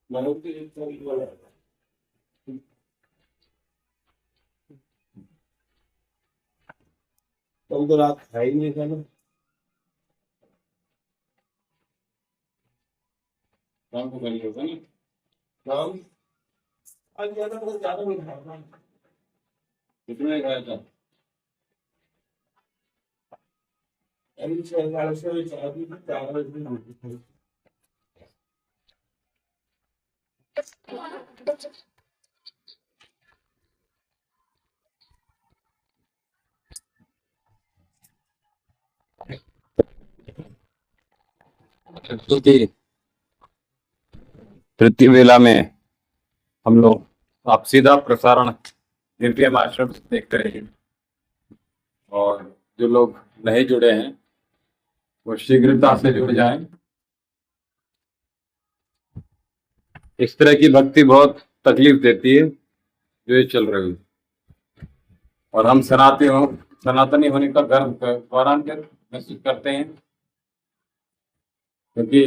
कल तो रात खाई नहीं था ना। शाम को खाली होता ना। शाम आज ज्यादा नहीं खाया। कितने खाया था? अभी 6 साढ़े 6 चाय पी थी, 4 बजे रोटी खाई। क्योंकि तृतीय वेला में हम लोग आप सीधा प्रसारण दिव्य आश्रम से देख रहे हैं, और जो लोग नहीं जुड़े हैं वो शीघ्रता से जुड़ जाएं। इस तरह की भक्ति बहुत तकलीफ देती है जो ये चल रही है, और हम सनातनी होने का गर्व गौरवान्वित महसूस करते हैं, क्योंकि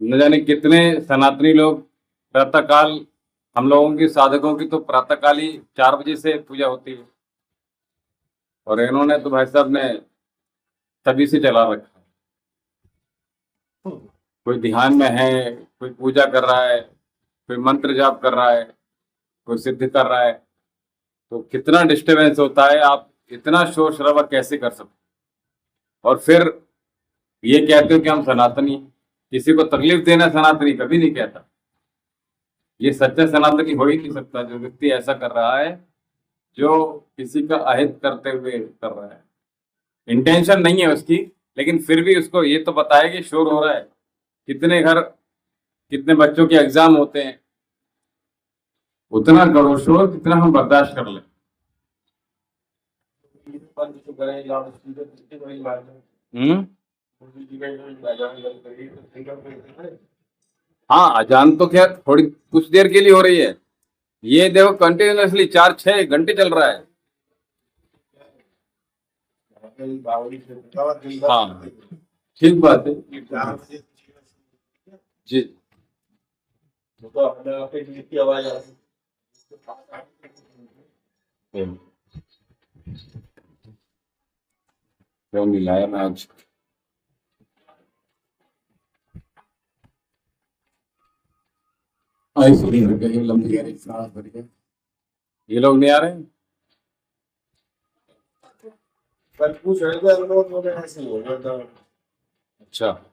न जाने कितने सनातनी लोग प्रातःकाल, हम लोगों की साधकों की तो प्रातःकाल ही 4 बजे से पूजा होती है, और इन्होंने तो भाई साहब ने तभी से चला रखा है। कोई ध्यान में है, कोई पूजा कर रहा है, कोई मंत्र जाप कर रहा है, कोई सिद्ध कर रहा है, तो कितना डिस्टरबेंस होता है। आप इतना शोर शराबा कैसे कर सकते? और फिर ये कहते हो कि हम सनातनी। किसी को तकलीफ देना सनातनी कभी नहीं कहता। ये सच्चा सनातनी हो ही नहीं सकता जो व्यक्ति ऐसा कर रहा है, जो किसी का अहित करते हुए कर रहा है। इंटेंशन नहीं है उसकी, लेकिन फिर भी उसको ये तो बताया कि शोर हो रहा है। कितने घर, कितने बच्चों के एग्जाम होते हैं, उतना करो शोर कितना हम बर्दाश्त कर लें। हाँ, अजान तो खैर थोड़ी कुछ देर के लिए हो रही है। ये देखो कंटिन्यूअसली 4-6 घंटे चल रहा है। हाँ, ठीक बात है जी। आवाज आ क्यों नहीं लाया मैं आज? लंबी ये लोग नहीं आ रहे हैं। कल पूछ रहे थे हम लोग, तो ऐसे हो रहा था। अच्छा,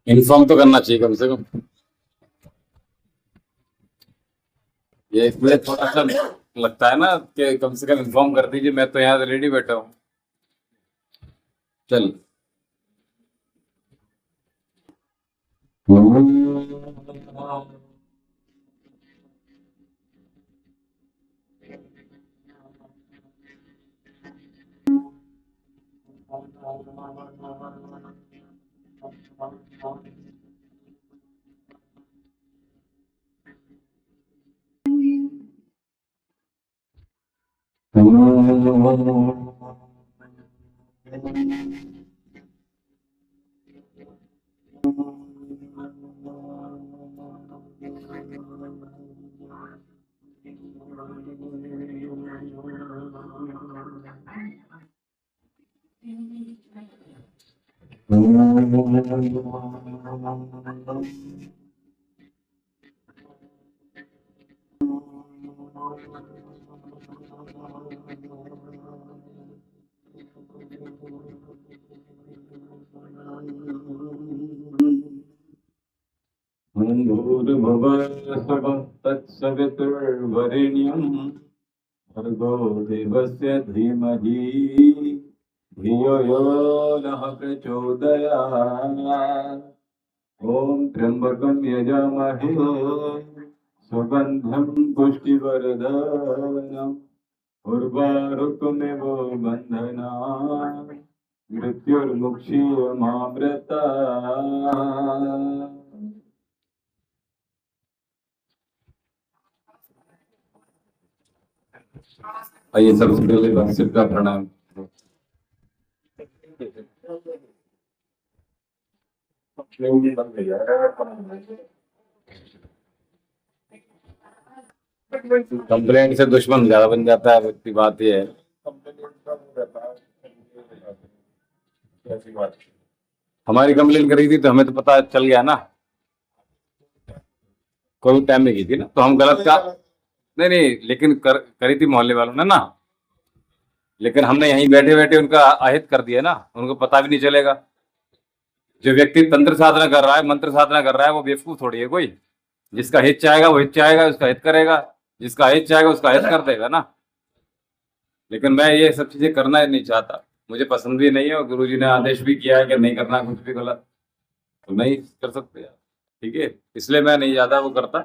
इन्फॉर्म तो करना चाहिए कम से कम। ये इसमें थोड़ा सा लगता है ना कि कम से कम इन्फॉर्म कर दीजिए। मैं तो यहाँ रेडी बैठा हूँ। चल, भूर्भुवः तत्सवितुर्वरेण्यं भर्गो देवस्य धीमहि धियो यो नः प्रचोदयात्। ॐ त्र्यम्बकं यजामहे सुगन्धं पुष्टिवर्धनम् उर्वारुकमिव बन्धनात् मृत्युर्मुक्षीयमामृतात्। आइए सबसे पहले भगवान शिव का प्रणाम। नहीं बन गया कंप्लेंट से दुश्मन ज्यादा बन जाता है, इतनी बात ये है। ऐसी बात हमारी कंप्लेंट करी थी तो हमें तो पता चल गया ना, कोविड टाइम में की थी ना, तो हम गलत का नहीं नहीं, लेकिन करी थी मोहल्ले वालों ने ना, लेकिन हमने यहीं बैठे बैठे उनका अहित कर दिया ना, उनको पता भी नहीं चलेगा। जो व्यक्ति तंत्र साधना कर रहा है, मंत्र साधना कर रहा है, वो बेवकूफ थोड़ी है कोई। जिसका हित चाहेगा वो हित चाहेगा, उसका हित करेगा, जिसका हित चाहेगा उसका हित कर देगा ना। लेकिन मैं ये सब चीजें करना ही नहीं चाहता, मुझे पसंद भी नहीं है, और गुरुजी ने आदेश भी किया है कि नहीं करना कुछ भी गलत, तो नहीं कर सकते यार, ठीक है। इसलिए मैं नहीं ज्यादा वो करता,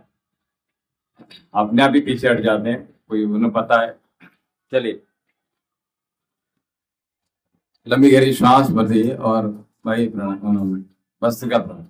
अपने आप ही पीछे हट जाते हैं, कोई उन्हें पता है। चलिए, लंबी गहरी सांस भरिए और भाई प्राणायाम, बस का प्राणायाम।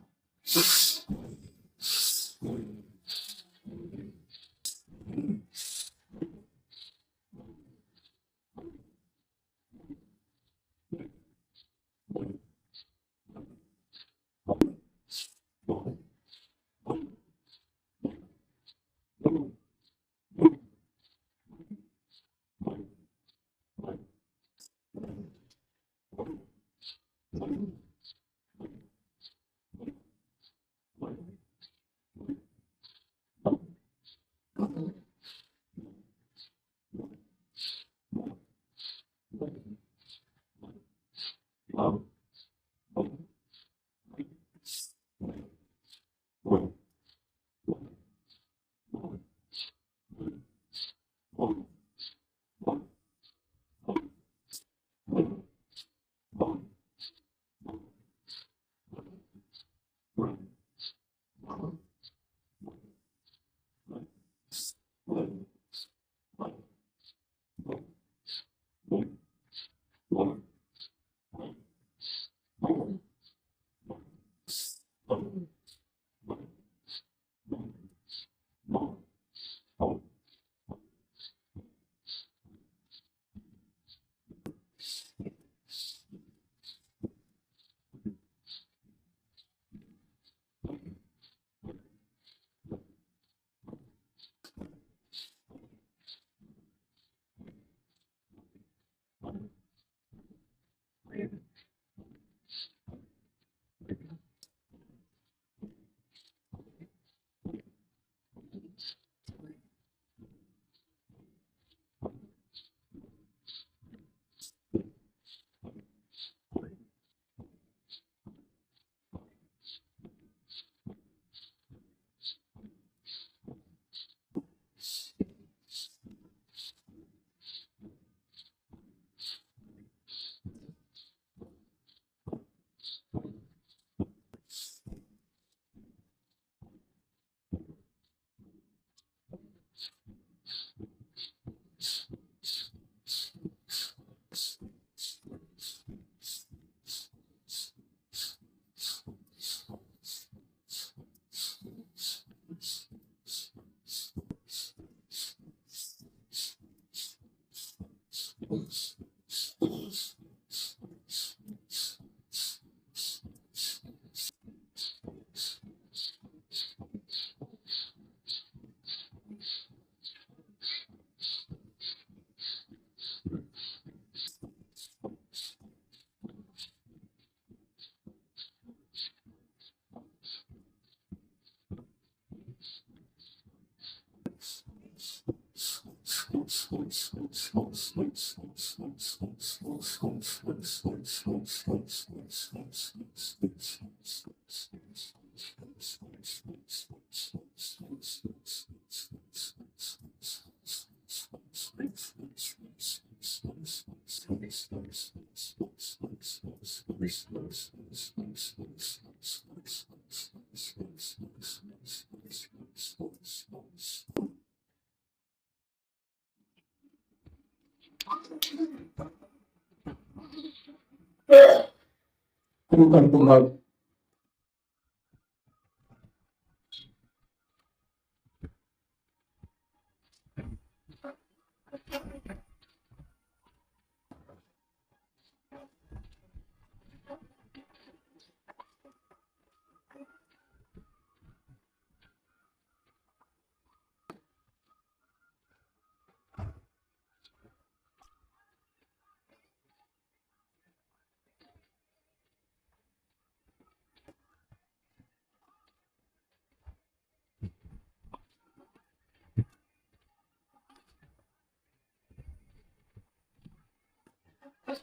तो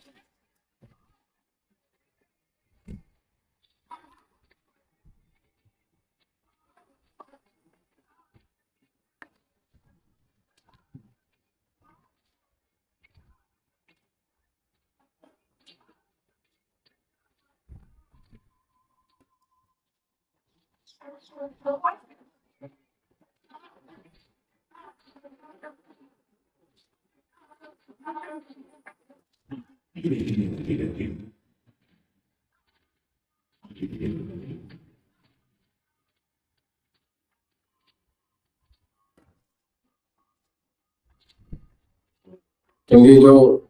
ये जो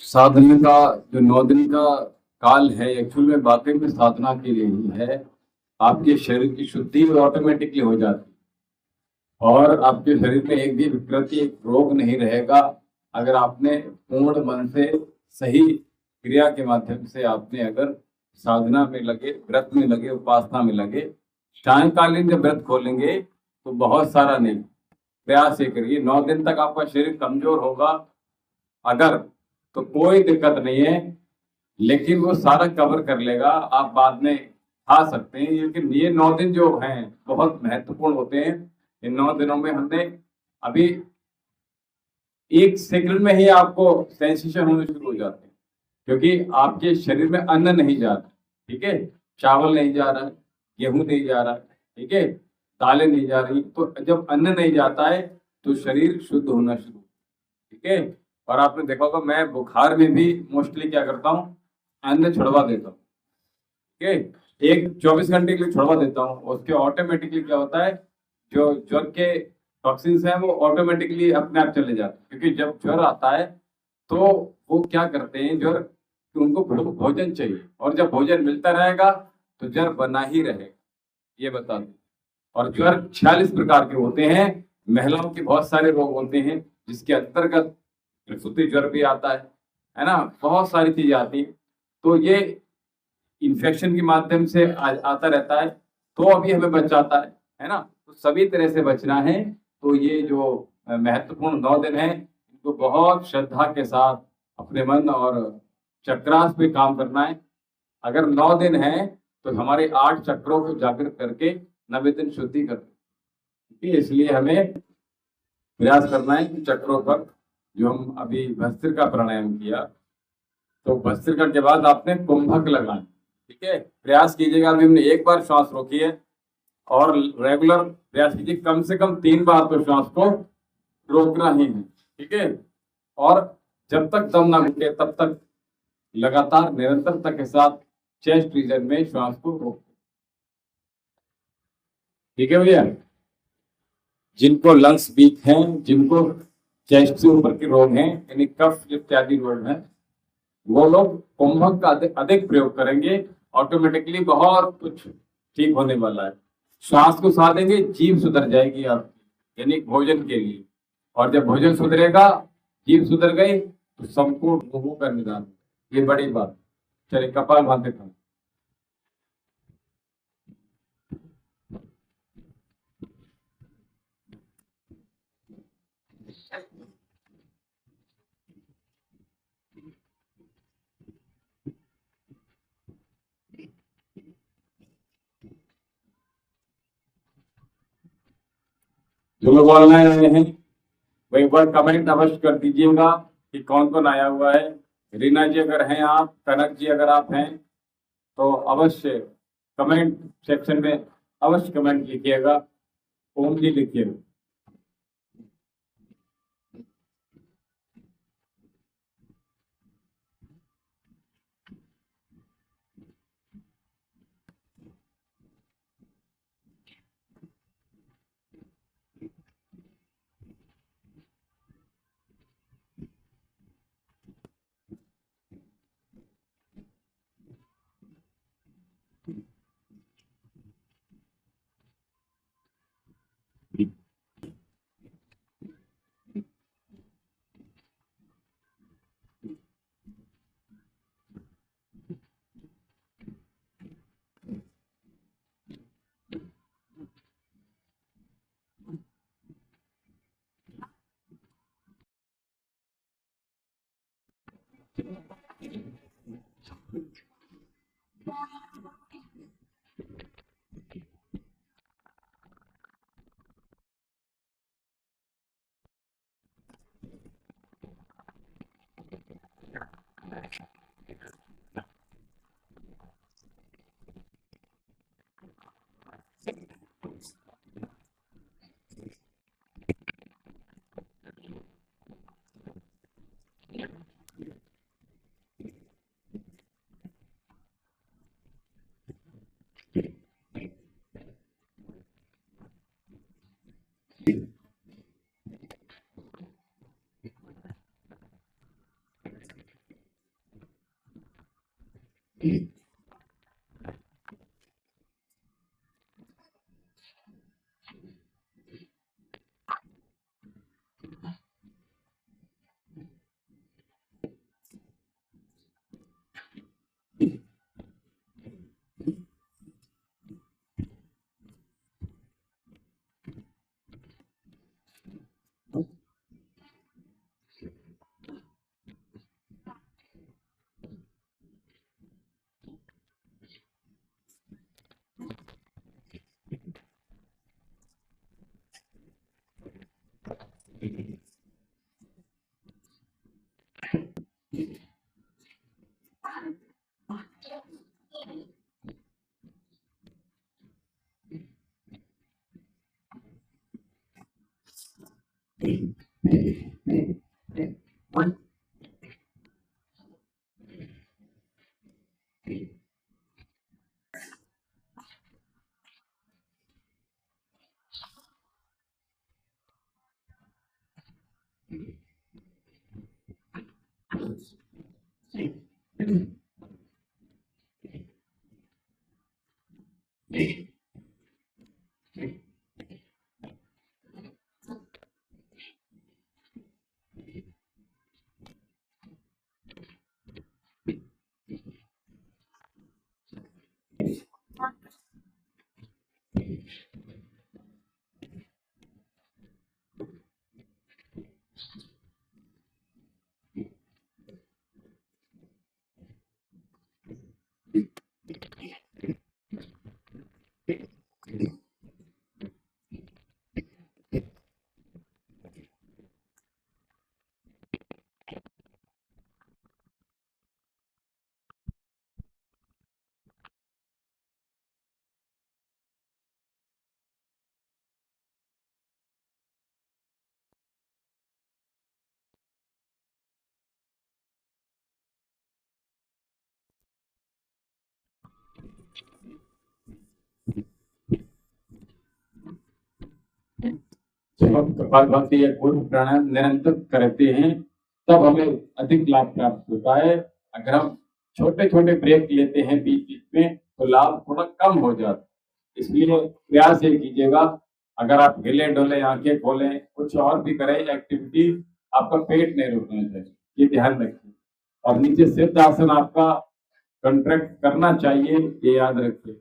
साधना का जो 9 दिन का काल है, एक्चुअल में वाकई में साधना के लिए ही है। आपके शरीर की शुद्धि ऑटोमेटिकली हो जाती है और आपके शरीर में एक भी विकृति, एक रोग नहीं रहेगा अगर आपने पूर्ण मन से सही क्रिया के माध्यम से आपने अगर साधना में लगे, व्रत में लगे, उपासना में लगे। सायंकालीन जब व्रत खोलेंगे तो बहुत सारा नहीं, प्रयास ये करिए 9 दिन तक आपका शरीर कमजोर होगा अगर, तो कोई दिक्कत नहीं है, लेकिन वो सारा कवर कर लेगा, आप बाद में खा सकते हैं। लेकिन ये 9 दिन जो हैं बहुत महत्वपूर्ण होते हैं। इन 9 दिनों में हमने अभी 1 सेकंड में ही आपको सेंसेशन होने शुरू हो जाते हैं, क्योंकि आपके शरीर में अन्न नहीं जा रहा, ठीक है, चावल नहीं जा रहा है, गेहूं नहीं जा रहा है, ठीक है, दालें नहीं जा रही। तो जब अन्न नहीं जाता है तो शरीर शुद्ध होना शुरू, ठीक है। और आपने देखा होगा मैं बुखार में भी मोस्टली क्या करता हूँ, अन्न छुड़वा देता हूँ, ठीक है, एक 24 घंटे के लिए छुड़वा देता हूँ। उसके ऑटोमेटिकली क्या होता है, जो ज्वर के टॉक्सिन्स हैं वो ऑटोमेटिकली अपने आप चले जाते हैं। क्योंकि जब ज्वर आता है तो वो क्या करते हैं, ज्वर कि उनको भोजन चाहिए, और जब भोजन मिलता रहेगा तो ज्वर बना ही रहेगा, ये बता दूं। और ज्वर 46 प्रकार के होते हैं। महिलाओं के बहुत सारे रोग होते हैं जिसके अंतर्गत प्रसूति ज्वर भी आता है ना, बहुत सारी चीजें आती हैं। तो ये इन्फेक्शन के माध्यम से आता रहता है, तो अभी हमें बचाता है ना। तो सभी तरह से बचना है। तो ये जो महत्वपूर्ण 9 दिन है, इनको बहुत श्रद्धा के साथ अपने मन और चक्रांश पे काम करना है। अगर 9 दिन है तो हमारे 8 चक्रों को जागृत करके 90 दिन शुद्धि करते हैं। इसलिए हमें प्रयास करना है कि चक्रों पर, जो हम अभी भस्त्रिका प्राणायाम किया, तो भस्त्रिका के बाद आपने कुंभक लगाना, ठीक है। प्रयास कीजिएगा, अभी हमने एक बार श्वास रोकी है, और रेगुलर प्रयास कीजिए कम से कम 3 बार तो श्वास को रोकना ही है, ठीक है। और जब तक दम ना घुटे तब तक लगातार निरंतरता के साथ चेस्ट रीजन में श्वास को रोक, ठीक है भैया। जिनको लंग्स वीक हैं, जिनको चेस्ट से ऊपर के रोग हैं, यानी कफ इत्यादि रोग हैं, वो लोग कुंभक का अधिक प्रयोग करेंगे, ऑटोमेटिकली बहुत कुछ ठीक होने वाला है। श्वास को साधेंगे, जीभ सुधर जाएगी आपकी, यानी भोजन के लिए। और जब भोजन सुधरेगा, जीभ सुधर गई, तो संपूर्ण रोगों का निदान, ये बड़ी बात। चलिए कपालभाति का जो लोग ऑनलाइन आए हैं वो एक बार कमेंट अवश्य कर दीजिएगा कि कौन कौन आया हुआ है। रीना जी अगर हैं आप, कनक जी अगर आप हैं, तो अवश्य कमेंट सेक्शन में अवश्य कमेंट लिखिएगा, ओम जी लिखिएगा। जब हम कपालभाति या कोई भी प्राणायाम निरंतर करते हैं तब हमें अधिक लाभ प्राप्त होता है। अगर हम छोटे छोटे ब्रेक लेते हैं बीच बीच में तो लाभ थोड़ा कम हो जाता है। इसलिए प्रयास ये कीजिएगा, अगर आप हिले डोले आंखें खोलें कुछ और भी करें एक्टिविटी, आपका पेट नहीं रुकना चाहिए, ये ध्यान रखिए। और नीचे सिद्ध आसन आपका कंट्रैक्ट करना चाहिए, ये याद रखिए।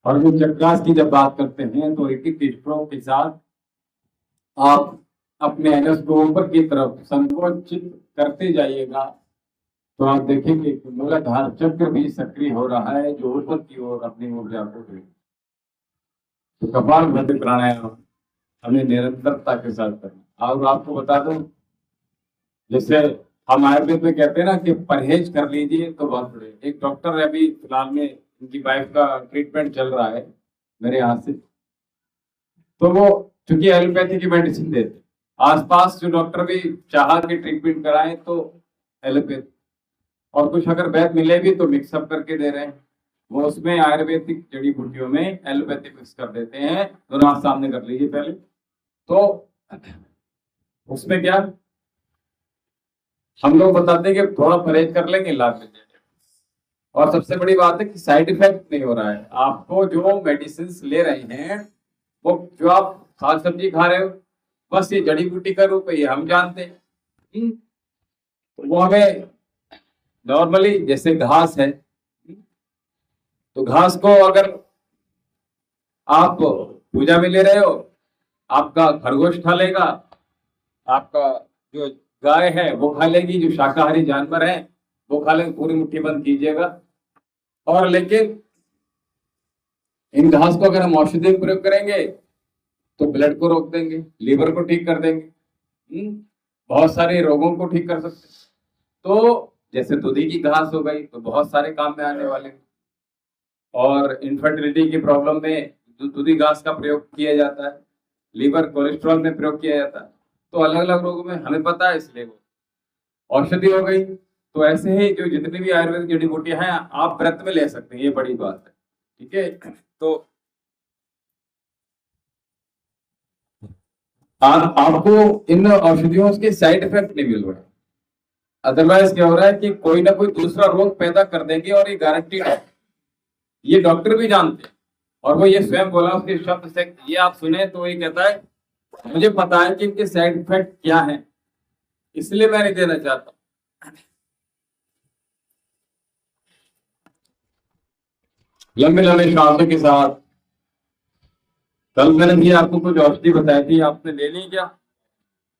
और जो चक्रास की जब बात करते हैं तो एक ही स्ट्रोक के साथ आप अपने एनएस को ऊपर की तरफ संकोचित करते जाइएगा तो आप देखेंगे कि मूलाधार चक्र भी सक्रिय हो रहा है जो ऊपर की ओर अपनी ऊर्जा को दे। तो कपालभाति प्राणायाम हमें निरंतरता के साथ करना। और आपको बता दूं, जैसे हम आयुर्वेद में कहते हैं ना कि परहेज कर लीजिए तो बहुत बड़े। एक डॉक्टर है, अभी फिलहाल में उनकी वाइफ का ट्रीटमेंट चल रहा है मेरे यहाँ से, तो वो चूंकि एलोपैथी की मेडिसिन देते, आसपास जो डॉक्टर भी चाह के ट्रीटमेंट कराएं तो एलोपैथी, और कुछ अगर वैध मिले भी तो मिक्सअप करके दे रहे हैं। वो उसमें आयुर्वेदिक जड़ी बूटियों में एलोपैथी मिक्स कर देते हैं। दोनों हाथ सामने कर लीजिए पहले। तो उसमें क्या हम लोग बताते हैं कि थोड़ा परहेज कर लेंगे, लाभ मिल जाएगा। और सबसे बड़ी बात है कि साइड इफेक्ट नहीं हो रहा है। आपको जो मेडिसिन ले रहे हैं वो जो आप साग सब्जी खा रहे हो, बस ये जड़ी बूटी का रूप है, ये हम जानते हैं। वो हमें नॉर्मली जैसे घास है, तो घास को अगर आप पूजा में ले रहे हो, आपका खरगोश खा लेगा, आपका जो गाय है वो खा लेगी, जो शाकाहारी जानवर है वो खा लेंगे, पूरी मुट्ठी बंद कीजिएगा। और लेकिन इन घास को अगर हम औषधि में प्रयोग करेंगे तो ब्लड को रोक देंगे, लीवर को ठीक कर देंगे, बहुत सारे रोगों को ठीक कर सकते। तो जैसे दूधी की घास हो गई तो बहुत सारे काम में आने वाले। और इनफर्टिलिटी की प्रॉब्लम में दूधी घास का प्रयोग किया जाता है, लीवर कोलेस्ट्रॉल में प्रयोग किया जाता है। तो अलग अलग रोगों में हमें पता है, इसलिए वो औषधि हो गई। तो ऐसे ही जो जितनी भी आयुर्वेदिक जड़ी बूटियां हैं आप व्रत में ले सकते हैं, ये बड़ी बात है। ठीक है, तो आपको इन औषधियों के साइड इफेक्ट नहीं मिल रहे। अदरवाइज क्या हो रहा है कि कोई ना कोई दूसरा रोग पैदा कर देंगे, और ये गारंटीड है, ये डॉक्टर भी जानते हैं। और वो ये स्वयं बोला उसके शब्द से, ये आप सुने तो ये कहता है मुझे पता है कि इनके साइड इफेक्ट क्या है, इसलिए मैं नहीं देना चाहता। लंबे लंबे श्वासों के साथ। कल मैंने भी आपको कुछ औषधि बताई थी, आपने ले ली क्या?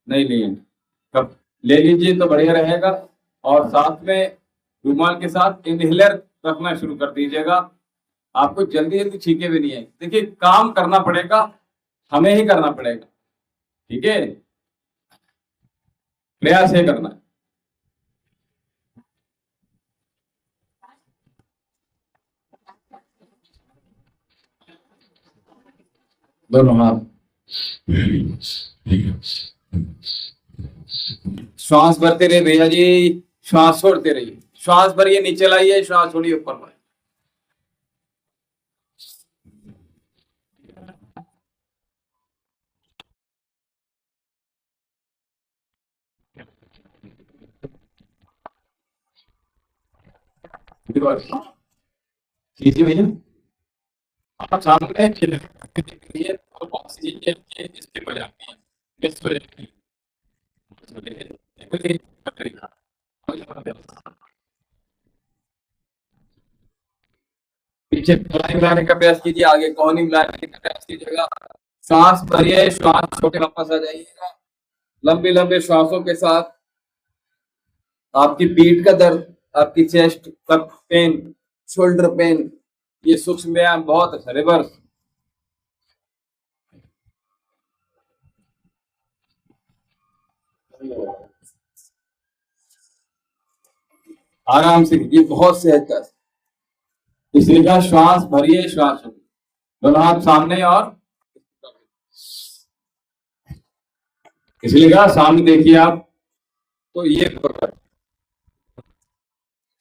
नहीं ली? कब ले लीजिए तो बढ़िया रहेगा। और साथ में रुमाल के साथ इनहेलर रखना शुरू कर दीजिएगा। आपको जल्दी जल्दी छींके भी नहीं है। देखिए, काम करना पड़ेगा, हमें ही करना पड़ेगा। ठीक है, प्रयास है करना। दोनों हाथ, श्वास भरते रहिए भैया जी, श्वास छोड़ते रहिए। श्वास भरिए, नीचे लाइए, श्वास छोड़िए, ऊपर लाइए। कीजिए भैया, आप सामने देखिए और ऑक्सीजन इसके हो जाती है, किस वजह पीछे फलाई मिलाने का प्रयास कीजिए, आगे कोहनी मिलाने का प्रयास कीजिएगा। सांस भरिए, श्वास छोटे, वापस आ जाइएगा। लंबे लंबे श्वासों के साथ आपकी पीठ का दर्द, आपकी चेस्ट कप पेन, शोल्डर पेन, ये सूक्ष्म व्यायाम बहुत अच्छा। रिवर्स, आराम से, ये बहुत सहजता है। इसलिए कहा श्वास भरिए, श्वास छोड़िए। दोनों हाथ सामने, और इसलिए कहा सामने देखिए आप, तो ये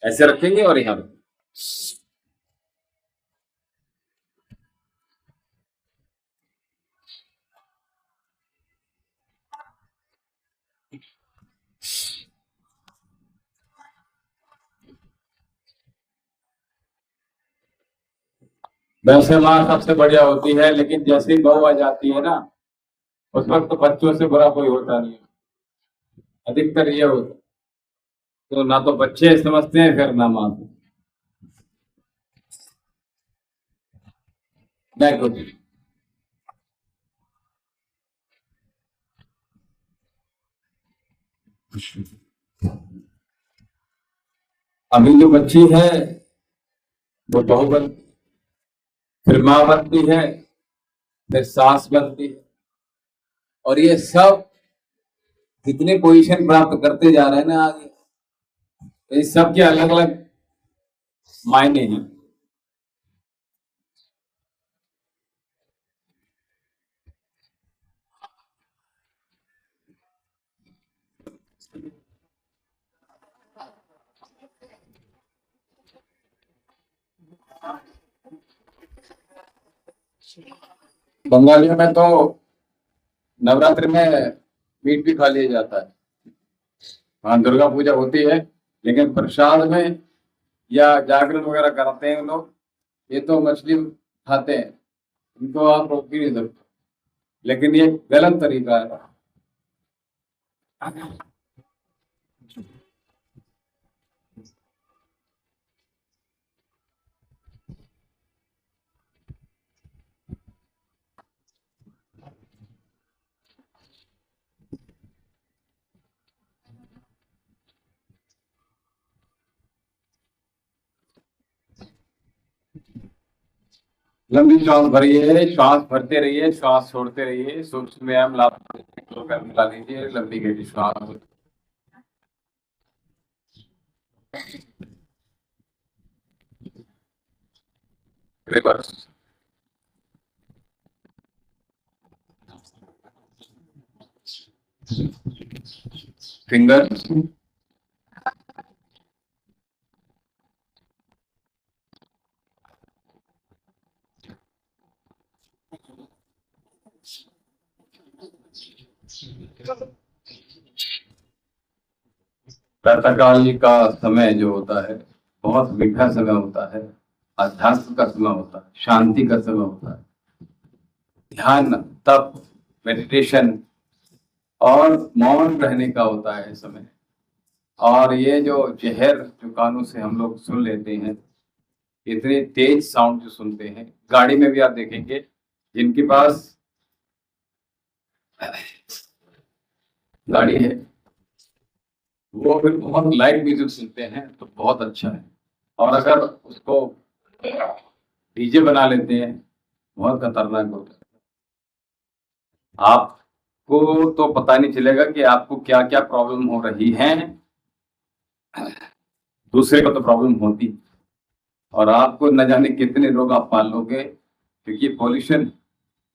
ऐसे रखेंगे और यहां रखेंगे। वैसे माँ सबसे बढ़िया होती है, लेकिन जैसे ही बहू आ जाती है ना, उस वक्त तो बच्चों से बुरा कोई होता नहीं है। अधिकतर ये होता, तो ना तो बच्चे समझते हैं, फिर ना माँ। देखो, अभी जो बच्ची है वो बहू बन, फिर माँ बनती है, फिर सास बनती है, और ये सब जितने पोजीशन प्राप्त करते जा रहे हैं ना आगे, तो इस सब के अलग अलग मायने हैं। बंगालियों में तो नवरात्रि में मीट भी खा लिया जाता है। हाँ, दुर्गा पूजा होती है, लेकिन प्रसाद में या जागरण वगैरह करते हैं लोग, ये तो मछली खाते हैं, इनको आप रोक भी नहीं सकते, लेकिन ये गलत तरीका है। लंबी श्वास भरिए, श्वास भरते रहिए, श्वास छोड़ते रहिए, सूक्ष्म व्यायाम लाभ मिला लीजिए, लंबी गहरी श्वास। रिवर्स फिंगर, प्रातःकाल का समय जो होता है बहुत मीठा समय होता है, अध्यात्म का समय होता है, शांति का समय होता है, ध्यान, तप, मेडिटेशन और मौन रहने का होता है समय। और ये जो जहर जो कानों से हम लोग सुन लेते हैं, इतने तेज साउंड जो सुनते हैं, गाड़ी में भी आप देखेंगे जिनके पास गाड़ी है वो फिर बहुत लाइट म्यूजिक सुनते हैं तो बहुत अच्छा है, और अगर उसको डीजे बना लेते हैं बहुत खतरनाक होता है। आपको तो पता नहीं चलेगा कि आपको क्या क्या प्रॉब्लम हो रही है, दूसरे को तो प्रॉब्लम होती, और आपको न जाने कितने रोग आप पाल लोगे, क्योंकि पॉल्यूशन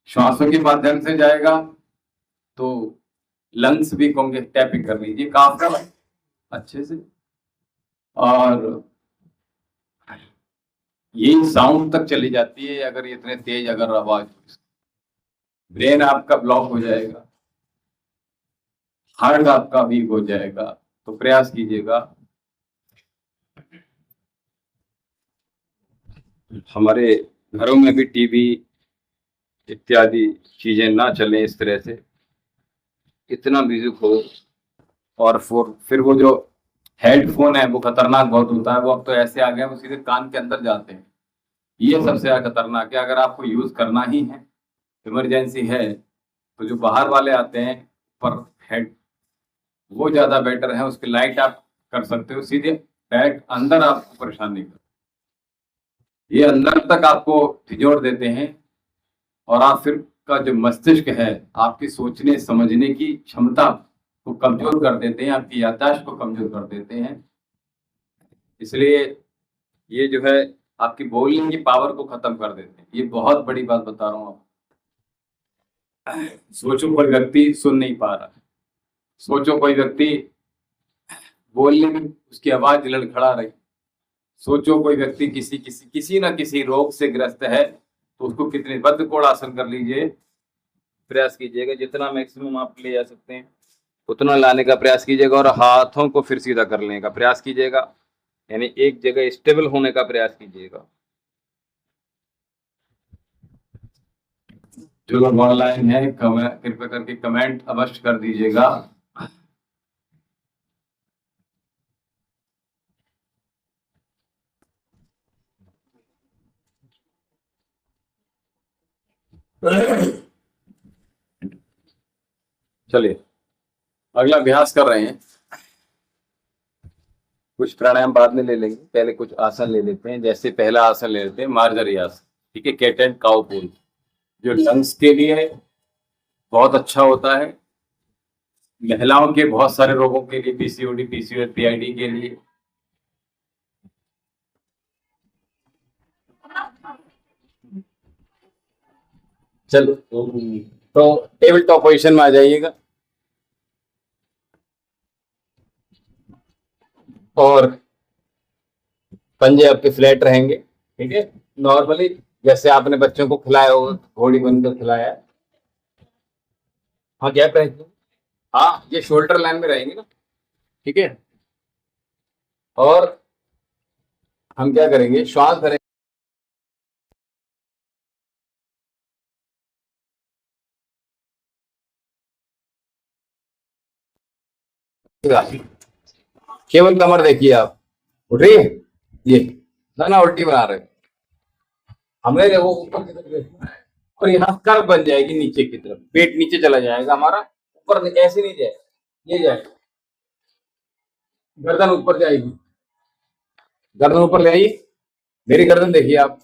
श्वासों के माध्यम से जाएगा तो लंग्स भी होंगे, टैपिंग कर लीजिए काफी अच्छे से, और ये साउंड तक चली जाती है अगर इतने तेज अगर आवाज, ब्रेन आपका ब्लॉक हो जाएगा, हार्ट आपका वीक हो जाएगा। तो प्रयास कीजिएगा हमारे घरों में भी टीवी इत्यादि चीजें ना चले इस तरह से, इतना म्यूजिक हो। और फिर वो जो हेडफोन है वो खतरनाक बहुत होता है, वो अब तो ऐसे आ गए हैं वो सीधे कान के अंदर जाते हैं, ये सबसे ज्यादा खतरनाक है। अगर आपको यूज करना ही है, इमरजेंसी है, तो जो बाहर वाले आते हैं पर हेड, वो ज्यादा बेटर है, उसकी लाइट आप कर सकते हो सीधे, डायरेक्ट अंदर आपको परेशान नहीं कर, ये अंदर तक आपको झिझोड़ देते हैं, और आप फिर का जो मस्तिष्क है आपकी सोचने समझने की क्षमता को कमजोर कर देते हैं, आपकी याददाश्त को कमजोर कर देते हैं। इसलिए ये जो है आपकी बोलने की पावर को खत्म कर देते हैं, ये बहुत बड़ी बात बता रहा हूँ आपको। सोचो कोई व्यक्ति सुन नहीं पा रहा, सोचो कोई व्यक्ति बोलने में उसकी आवाज लड़खड़ा रही, सोचो कोई व्यक्ति किसी ना किसी रोग से ग्रस्त है, तो उसको कितने बद्ध कोण आसन कर लीजिए, प्रयास कीजिएगा जितना मैक्सिमम आप ले जा सकते हैं उतना लाने का प्रयास कीजिएगा, और हाथों को फिर सीधा कर लेने का प्रयास कीजिएगा, यानी एक जगह स्टेबल होने का प्रयास कीजिएगा। जो लोग ऑनलाइन है कृपया करके कमेंट अवश्य कर दीजिएगा। चलिए अगला अभ्यास कर रहे हैं। कुछ प्राणायाम बाद में ले लेंगे, पहले कुछ आसन ले लेते हैं। जैसे पहला आसन ले लेते हैं मार्जरी आसन, ठीक है, कैट एंड काउ पोज, जो लंग्स के लिए बहुत अच्छा होता है, महिलाओं के बहुत सारे रोगों के लिए, पीसीओडी, पीसीओएस, पीआईडी के लिए। चलो तो टेबल टॉप पोजीशन में आ जाइएगा और पंजे आपके फ्लैट रहेंगे, ठीक है। नॉर्मली जैसे आपने बच्चों को खिलाया होगा, घोड़ी बनकर खिलाया है। हाँ गैप रहेगी, हाँ ये शोल्डर लाइन में रहेंगे ना, ठीक है। और हम क्या करेंगे, श्वास भरेंगे, केवल कमर देखिए आप, उठ रही है ये ना उल्टी बना रहे, हमें वो ऊपर की तरफ देखना है और यहाँ कर्व बन जाएगी नीचे की तरफ, पेट नीचे चला जाएगा हमारा, ऊपर ऐसे नहीं जाएगा, ये जाएगा, गर्दन ऊपर जाएगी, गर्दन ऊपर ले आइए, मेरी गर्दन देखिए आप,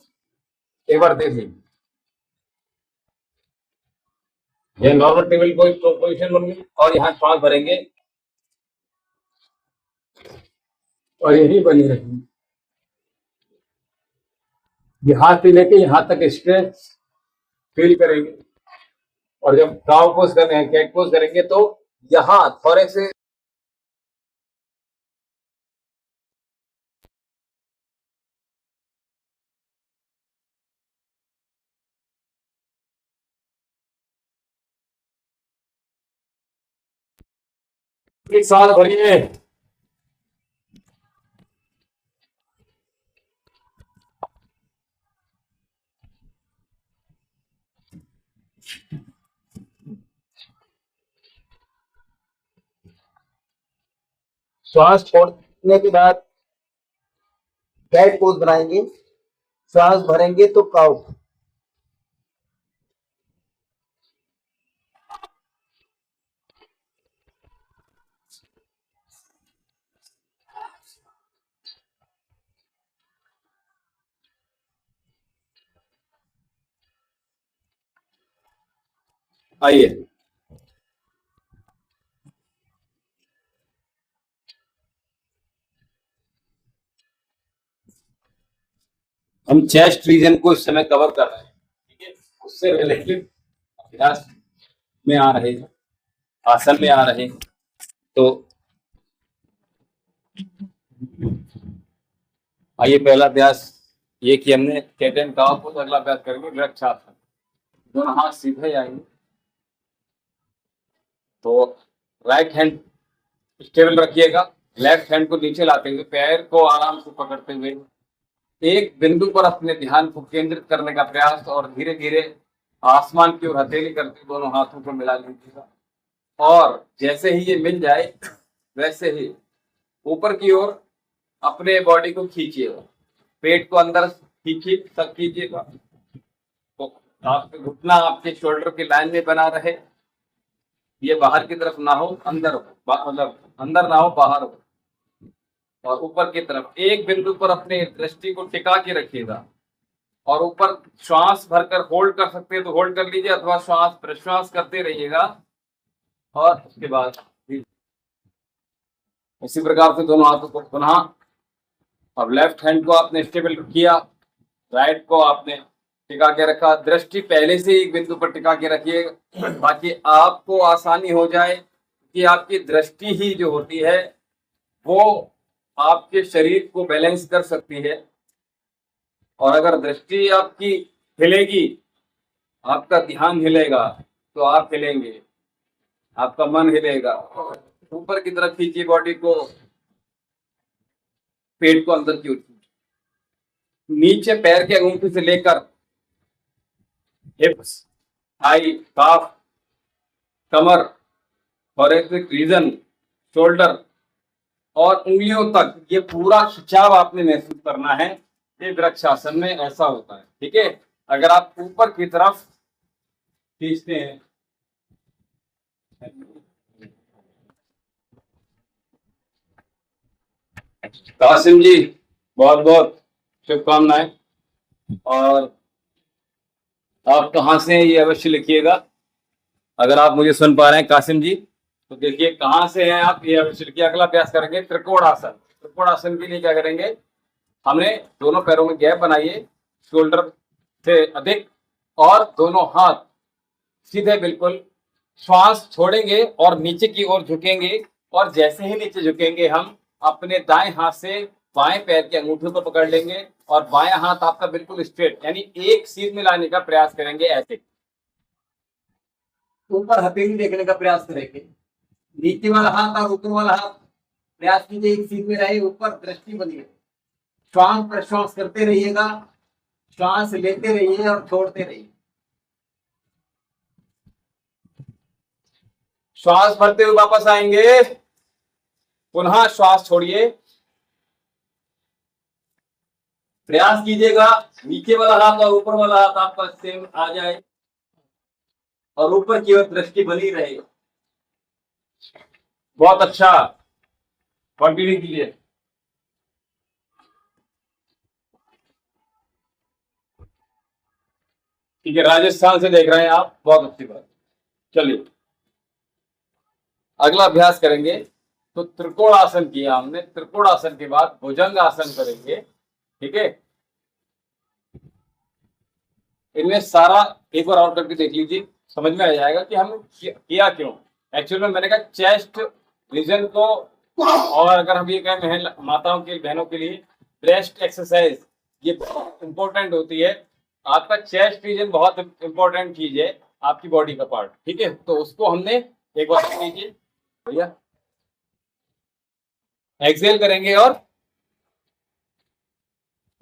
एक बार देखिए, ये नॉर्मल टेबल पोजिशन बन गई। और यहाँ श्वास भरेंगे और यही बनी रहेगी, यहाँ से लेके यहाँ तक स्ट्रेच फील करेंगे। और जब काउ पोज कर रहे हैं, कैट पोज करेंगे तो यहाँ थोड़े से सांस भरिए, श्वास छोड़ने के बाद कैट पोज बनाएंगे, श्वास भरेंगे तो काउ। आइए हम चेस्ट रीजन को इस समय कवर कर रहे हैं, ठीक है। उससे रिलेटेड अभ्यास में आ रहे हैं, आसन में आ रहे हैं। तो आइए पहला अभ्यास ये कि हमने कैट एंड काउ पोज, अगला अभ्यास करेंगे वृक्षासन। दोनों हाथ सीधे आएंगे, तो राइट हैंड स्टेबल रखिएगा, लेफ्ट हैंड को नीचे लाते हुए पैर को आराम से पकड़ते हुए एक बिंदु पर अपने ध्यान को केंद्रित करने का प्रयास, और धीरे धीरे आसमान की ओर हथेली करके दोनों हाथों को मिला लीजिएगा। और जैसे ही ये मिल जाए वैसे ही ऊपर की ओर अपने बॉडी को खींचिएगा, पेट को अंदर खींचिए, तक कीजिएगा, तो आपके घुटना आपके शोल्डर की लाइन में बना रहे, ये बाहर की तरफ ना हो, अंदर हो, मतलब अंदर ना हो बाहर हो। और ऊपर की तरफ एक बिंदु पर अपने दृष्टि को टिका के रखिएगा, और ऊपर श्वास भरकर होल्ड कर सकते हैं तो होल्ड कर लीजिए, अथवा श्वास प्रश्वास करते रहिएगा। और उसके बाद इसी प्रकार से दोनों हाथों को पुनः, अब लेफ्ट हैंड को आपने स्टेबल किया, राइट को आपने टिका के रखा, दृष्टि पहले से एक बिंदु पर टिका के रखिए ताकि आपको आसानी हो जाए कि आपकी दृष्टि ही जो होती है वो आपके शरीर को बैलेंस कर सकती है। और अगर दृष्टि आपकी हिलेगी, आपका ध्यान हिलेगा, तो आप हिलेंगे, आपका मन हिलेगा। ऊपर की तरफ खींचिए बॉडी को, पेट को अंदर की ओर, नीचे पैर के अंगूठे से लेकर हिप्स, थाई, काफ, कमर, थोरैसिक रीजन, शोल्डर और उंगलियों तक ये पूरा खिंचाव आपने महसूस करना है। ये वृक्षासन में ऐसा होता है, ठीक है। अगर आप ऊपर की तरफ खींचते हैं। कासिम जी, बहुत बहुत शुभकामनाएं। और आप कहाँ से हैं ये अवश्य लिखिएगा। अगर आप मुझे सुन पा रहे हैं कासिम जी, तो देखिए कहाँ से हैं आप, ये अवश्य लिखिए। अगला अभ्यास करेंगे त्रिकोण आसन। त्रिकोण आसन के लिए क्या करेंगे, हमने दोनों पैरों में गैप बनाइए शोल्डर से अधिक, और दोनों हाथ सीधे बिल्कुल, श्वास छोड़ेंगे और नीचे की ओर झुकेंगे। और जैसे ही नीचे झुकेंगे हम अपने दाएं हाथ से बाएं पैर के अंगूठे को पकड़ लेंगे और बायां हाथ आपका बिल्कुल स्ट्रेट, यानी एक सीध में लाने का प्रयास करेंगे। ऐसे ऊपर हथेली देखने का प्रयास करेंगे। नीचे वाला हाथ और ऊपर वाला हाथ प्रयास कीजिए एक सीध में रहे, ऊपर दृष्टि बनी रहे। श्वास प्रश्वास करते रहिएगा, श्वास लेते रहिए और छोड़ते रहिए। श्वास भरते हुए वापस आएंगे, पुनः श्वास छोड़िए। प्रयास कीजिएगा नीचे वाला हाथ और ऊपर वाला हाथ आपका सेम आ जाए और ऊपर की ओर दृष्टि बनी रहे। बहुत अच्छा, कंटिन्यू कीजिए। ठीक है, राजस्थान से देख रहे हैं आप, बहुत अच्छी बात। चलिए अगला अभ्यास करेंगे। तो त्रिकोण आसन किया हमने, त्रिकोण आसन के बाद भुजंग आसन करेंगे। ठीक है, इनमें सारा एक बार और करके देख लीजिए, समझ में आ जाएगा कि हम किया क्यों। एक्चुअल में मैंने कहा चेस्ट रीजन को, और अगर हम ये कहें माताओं के बहनों के लिए ब्रेस्ट एक्सरसाइज ये इंपॉर्टेंट होती है। आपका चेस्ट रीजन बहुत इंपॉर्टेंट चीज है, आपकी बॉडी का पार्ट। ठीक है, तो उसको हमने एक बार देख लीजिए भैया। एक्सेल करेंगे और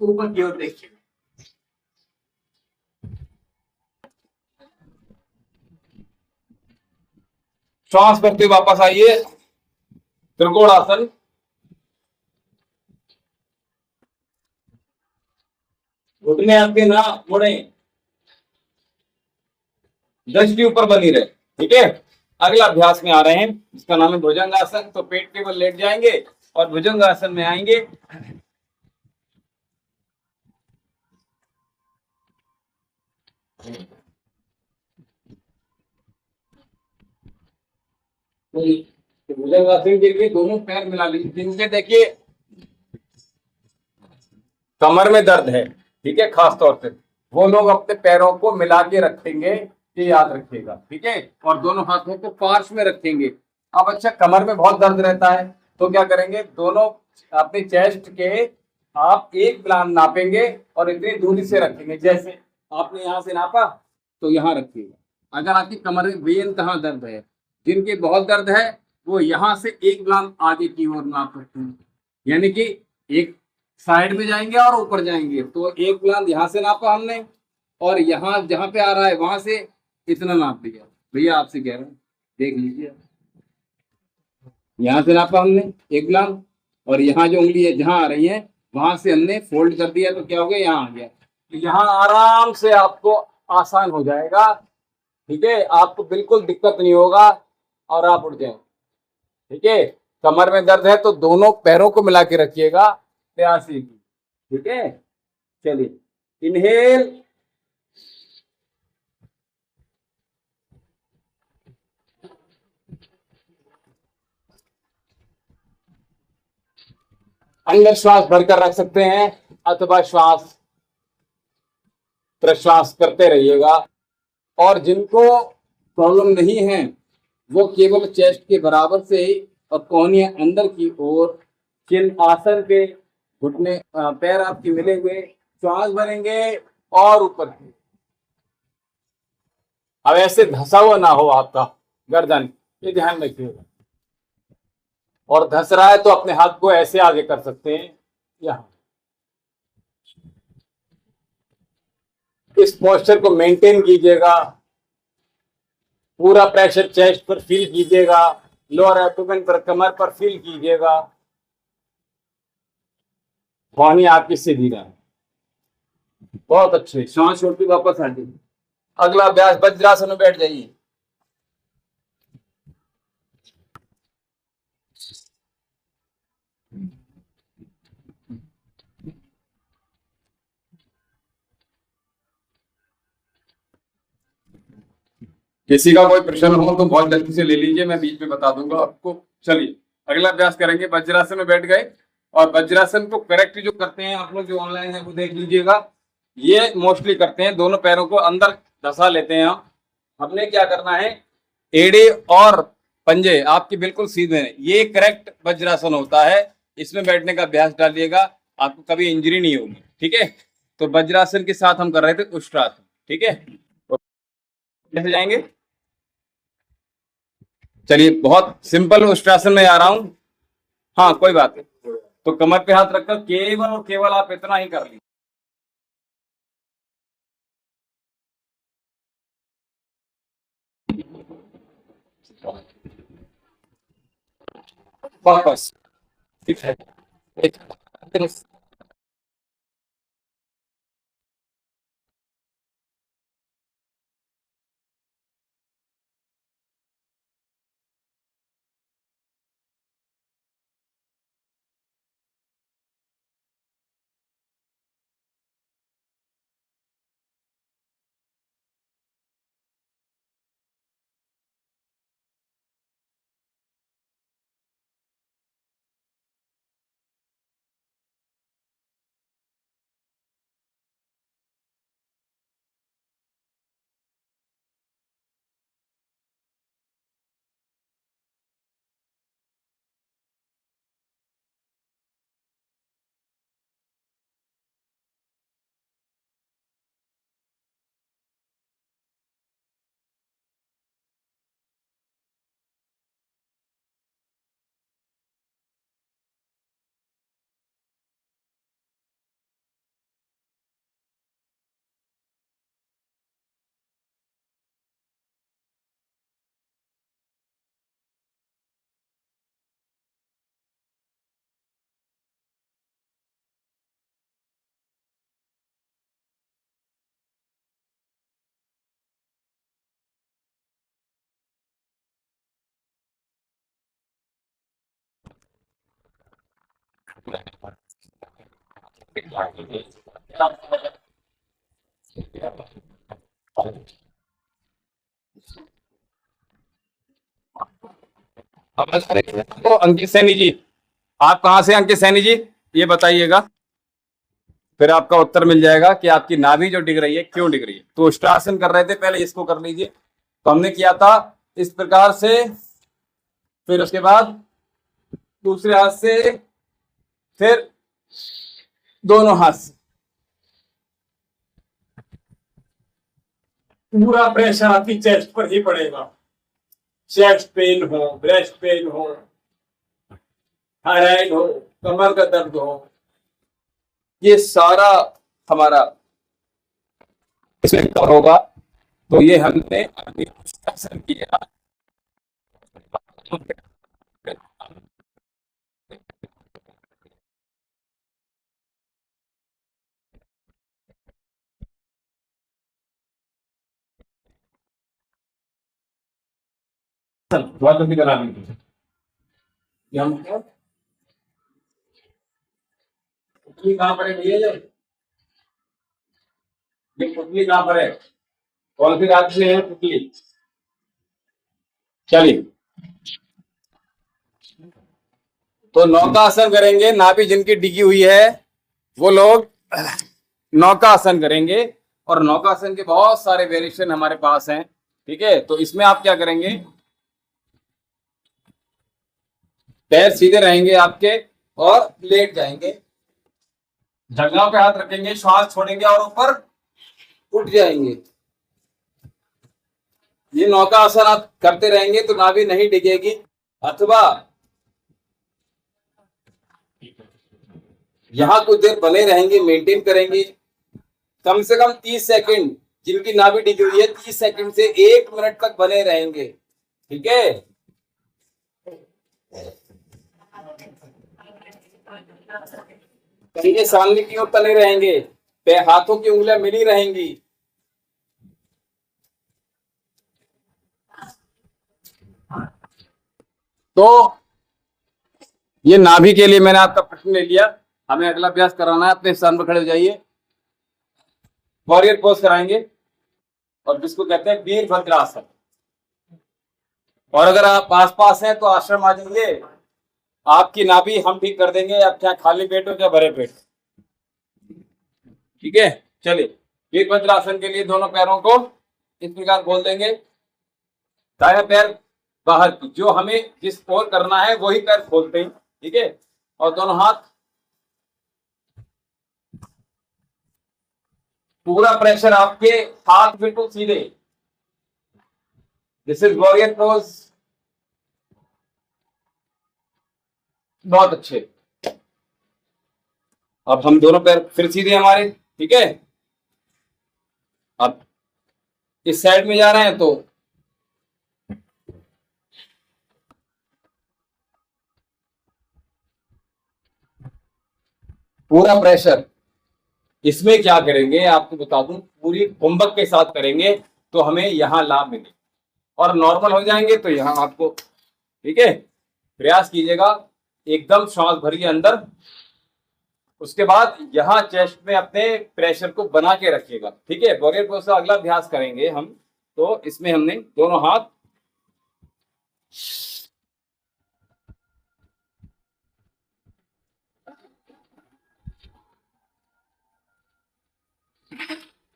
ऊपर की ओर देखिए। श्वास करते वापस आइए, त्रिकोण आसन। घुटने आपके ना मुड़े, दृष्टि ऊपर बनी रहे। ठीक है, अगला अभ्यास में आ रहे हैं, इसका नाम है भुजंग आसन। तो पेट के बल लेट जाएंगे और भुजंग आसन में आएंगे। भुजंग आसन के लिए दोनों पैर मिला लीजिए। जिनके देखिए कमर में दर्द है, ठीक है, खास तौर से वो लोग अपने पैरों को मिला के रखेंगे, ये याद रखिएगा। ठीक है, और दोनों हाथों को पार्श्व में रखेंगे। अब अच्छा, कमर में बहुत दर्द रहता है तो क्या करेंगे, दोनों अपने चेस्ट के आप एक प्लान नापेंगे और इतनी दूरी से रखेंगे। जैसे आपने यहाँ से नापा तो यहाँ रखिएगा। अगर आपकी कमर में बेइंतहा दर्द है, जिनके बहुत दर्द है वो यहाँ से एक प्लान आगे की ओर नाप सकते हैं, यानी कि एक साइड में जाएंगे और ऊपर जाएंगे। तो एक प्लान यहाँ से नापा हमने और यहाँ जहाँ पे आ रहा है वहां से इतना नाप दिया। भैया आपसे कह रहा हूँ, देख लीजिए, यहाँ से नापा हमने एक प्लान और यहाँ जो उंगली है जहाँ आ रही है वहां से हमने फोल्ड कर दिया। तो क्या हो गया, यहाँ आ गया। तो यहाँ आराम से आपको आसान हो जाएगा। ठीक है, आपको बिल्कुल दिक्कत नहीं होगा और आप उठ जाए। ठीक है, कमर में दर्द है तो दोनों पैरों को मिला के रखिएगा, प्रयास ही। ठीक है, चलिए इनहेल, अंदर श्वास भरकर रख सकते हैं अथवा श्वास प्रश्वास करते रहिएगा। और जिनको प्रॉब्लम नहीं है वो केवल चेस्ट के बराबर से ही और कोहनियां अंदर की ओर, चिन आसन पे घुटने पैर आपके मिले हुए, श्वास भरेंगे और ऊपर की। अब ऐसे धसा हुआ ना हो आपका गर्दन, ये ध्यान रखिएगा। और धस रहा है तो अपने हाथ को ऐसे आगे कर सकते हैं, यहाँ इस पोस्चर को मेंटेन कीजिएगा। पूरा प्रेशर चेस्ट पर फील कीजिएगा, लोअर एब्डोमेन पर, कमर पर फील कीजिएगा। वाणी आपकी सीधी रहे। बहुत अच्छे, सांस छोड़ के वापस आ जाइए। अगला अभ्यास वज्रासन में बैठ जाइए। किसी का कोई प्रश्न हो तो बहुत जल्दी से ले लीजिए, मैं बीच में बता दूंगा आपको। चलिए अगला अभ्यास करेंगे। वज्रासन में बैठ गए और वज्रासन को करेक्ट जो करते हैं आप लोग जो ऑनलाइन है वो देख लीजिएगा। ये मोस्टली करते हैं, दोनों पैरों को अंदर धसा लेते हैं आप। हमने क्या करना है, एड़े और पंजे आपके बिल्कुल सीधे हैं, ये करेक्ट वज्रासन होता है। इसमें बैठने का अभ्यास डालिएगा, आपको कभी इंजरी नहीं होगी। ठीक है, तो वज्रासन के साथ हम कर रहे थे उष्ट्रासन। ठीक है, तो कैसे जाएंगे, चलिए बहुत सिंपल उष्ट्रासन में आ रहा हूं। हाँ कोई बात नहीं, तो कमर पे हाथ रखकर केवल और केवल आप इतना ही कर लीजिए। वापस, ठीक है, तो अंकित सैनी जी, आप कहां से अंकित सैनी जी, ये बताइएगा, फिर आपका उत्तर मिल जाएगा कि आपकी नाभि जो डिग रही है क्यों डिग रही है। तो उष्ट्रासन कर रहे थे, पहले इसको कर लीजिए। तो हमने किया था इस प्रकार से, फिर उसके बाद दूसरे हाथ से, फिर दोनों हाथ से, पूरा प्रेशर आपकी चेस्ट पर ही पड़ेगा। चेस्ट पेन हो, ब्रेस्ट पेन हो, थायराइड हो, कमर का दर्द हो, ये सारा हमारा इसमें कवर होगा। तो ये हमने उष्ट्रासन किया। बहुत जल्दी करा लीजिए। पुतली कहाँ पर है भैया, ये पुतली कहाँ पर है, कौन सी राज्य से है पुतली। चलिए, तो नौकासन करेंगे। नाभि जिनकी डिगी हुई है वो लोग नौकासन करेंगे, और नौकासन के बहुत सारे वेरिएशन हमारे पास हैं। ठीक है, तो इसमें आप क्या करेंगे, पैर सीधे रहेंगे आपके और लेट जाएंगे, जंघों पे हाथ रखेंगे, श्वास छोड़ेंगे और ऊपर उठ जाएंगे। ये नौका आसन आप करते रहेंगे तो नाभि नहीं डिगेगी। अथवा यहां कुछ देर बने रहेंगे, मेंटेन करेंगे, कम से कम 30 सेकंड। जिनकी नाभि डिगी हुई है 30 सेकंड से 1 मिनट तक बने रहेंगे। ठीक है, कहीं सामने की ओर तले रहेंगे, हाथों की उंगलियां मिली रहेंगी। तो ये नाभि के लिए मैंने आपका प्रश्न ले लिया। हमें अगला अभ्यास कराना है। अपने स्थान पर खड़े हो जाइए, वॉरियर पोज कराएंगे और जिसको कहते हैं वीरभद्रासन। और अगर आप आसपास हैं तो आश्रम आ जाइए, आपकी नाभि हम ठीक कर देंगे, आप चाहे खाली पेट हो चाहे भरे पेट। ठीक है, चलिए। वीरभद्रासन के लिए दोनों पैरों को इस प्रकार खोल देंगे। दाया पैर बाहर की, जो हमें जिस ओर करना है वही पैर खोलते हैं। ठीक है, और दोनों हाथ, पूरा प्रेशर आपके हाथ बिल्कुल सीधे। This is warrior pose. बहुत अच्छे। अब हम दोनों पैर फिर सीधे हमारे। ठीक है, अब इस साइड में जा रहे हैं तो पूरा प्रेशर। इसमें क्या करेंगे आपको बता दूं, पूरी कुंभक के साथ करेंगे तो हमें यहां लाभ मिले, और नॉर्मल हो जाएंगे तो यहां आपको। ठीक है, प्रयास कीजिएगा, एकदम श्वास भरिए अंदर। उसके बाद यहां चेस्ट में अपने प्रेशर को बना के रखिएगा। ठीक है, वॉरियर पोज का अगला अभ्यास करेंगे हम। तो इसमें हमने दोनों हाथ,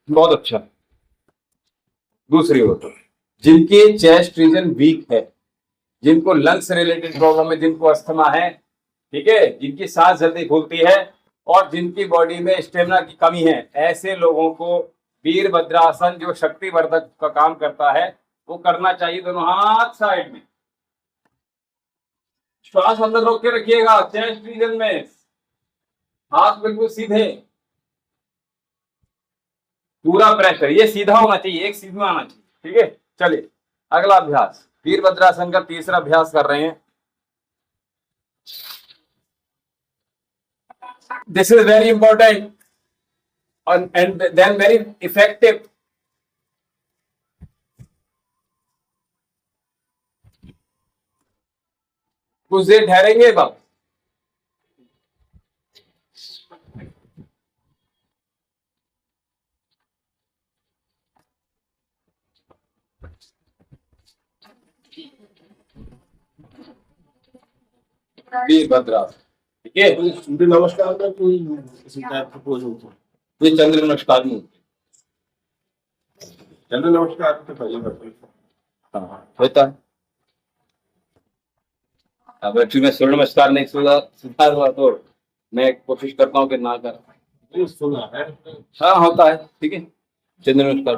बहुत अच्छा। दूसरी ओर, जिनके चेस्ट रीजन वीक है, जिनको लंग्स रिलेटेड प्रॉब्लम है, जिनको अस्थमा है, ठीक है, जिनकी सांस जल्दी फूलती है और जिनकी बॉडी में स्टेमिना की कमी है, ऐसे लोगों को वीरभद्रासन जो शक्तिवर्धक का काम करता है वो करना चाहिए। दोनों हाथ साइड में, श्वास अंदर रोक के रखिएगा, चेस्ट रीजन में, हाथ बिल्कुल सीधे, पूरा प्रेशर ये सीधा होना चाहिए, एक सीधा आना चाहिए। ठीक है, चलिए अगला अभ्यास, वीरभद्रासन का तीसरा अभ्यास कर रहे हैं। This is very important and then very effective. कुछ देर ठहरेंगे बाप। वीरभद्रासन। ठीक है, सूर्य नमस्कार में कोई किसी टाइप का पोज होता है? ये चंद्र नमस्कार में। चंद्र नमस्कार तो पहले करते हैं। हाँ, होता है। अब एक्चुअली मैं सूर्य नमस्कार नहीं सुधार हुआ तो मैं कोशिश करता हूँ कि ना कर। ये सुना है। हाँ, होता है। ठीक है, चंद्र नमस्कार।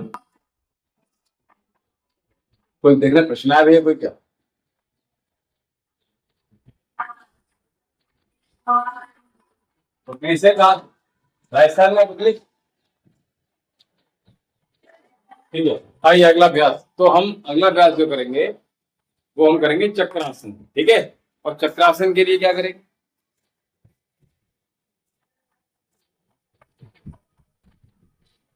कोई देख रहे प्रश्न आया भैया कोई क्या? तो कैसे कहा राजस्थान में बुकली। ठीक है, आइए अगला अभ्यास। तो हम अगला अभ्यास जो करेंगे वो हम करेंगे चक्रासन। ठीक है, और चक्रासन के लिए क्या करेंगे,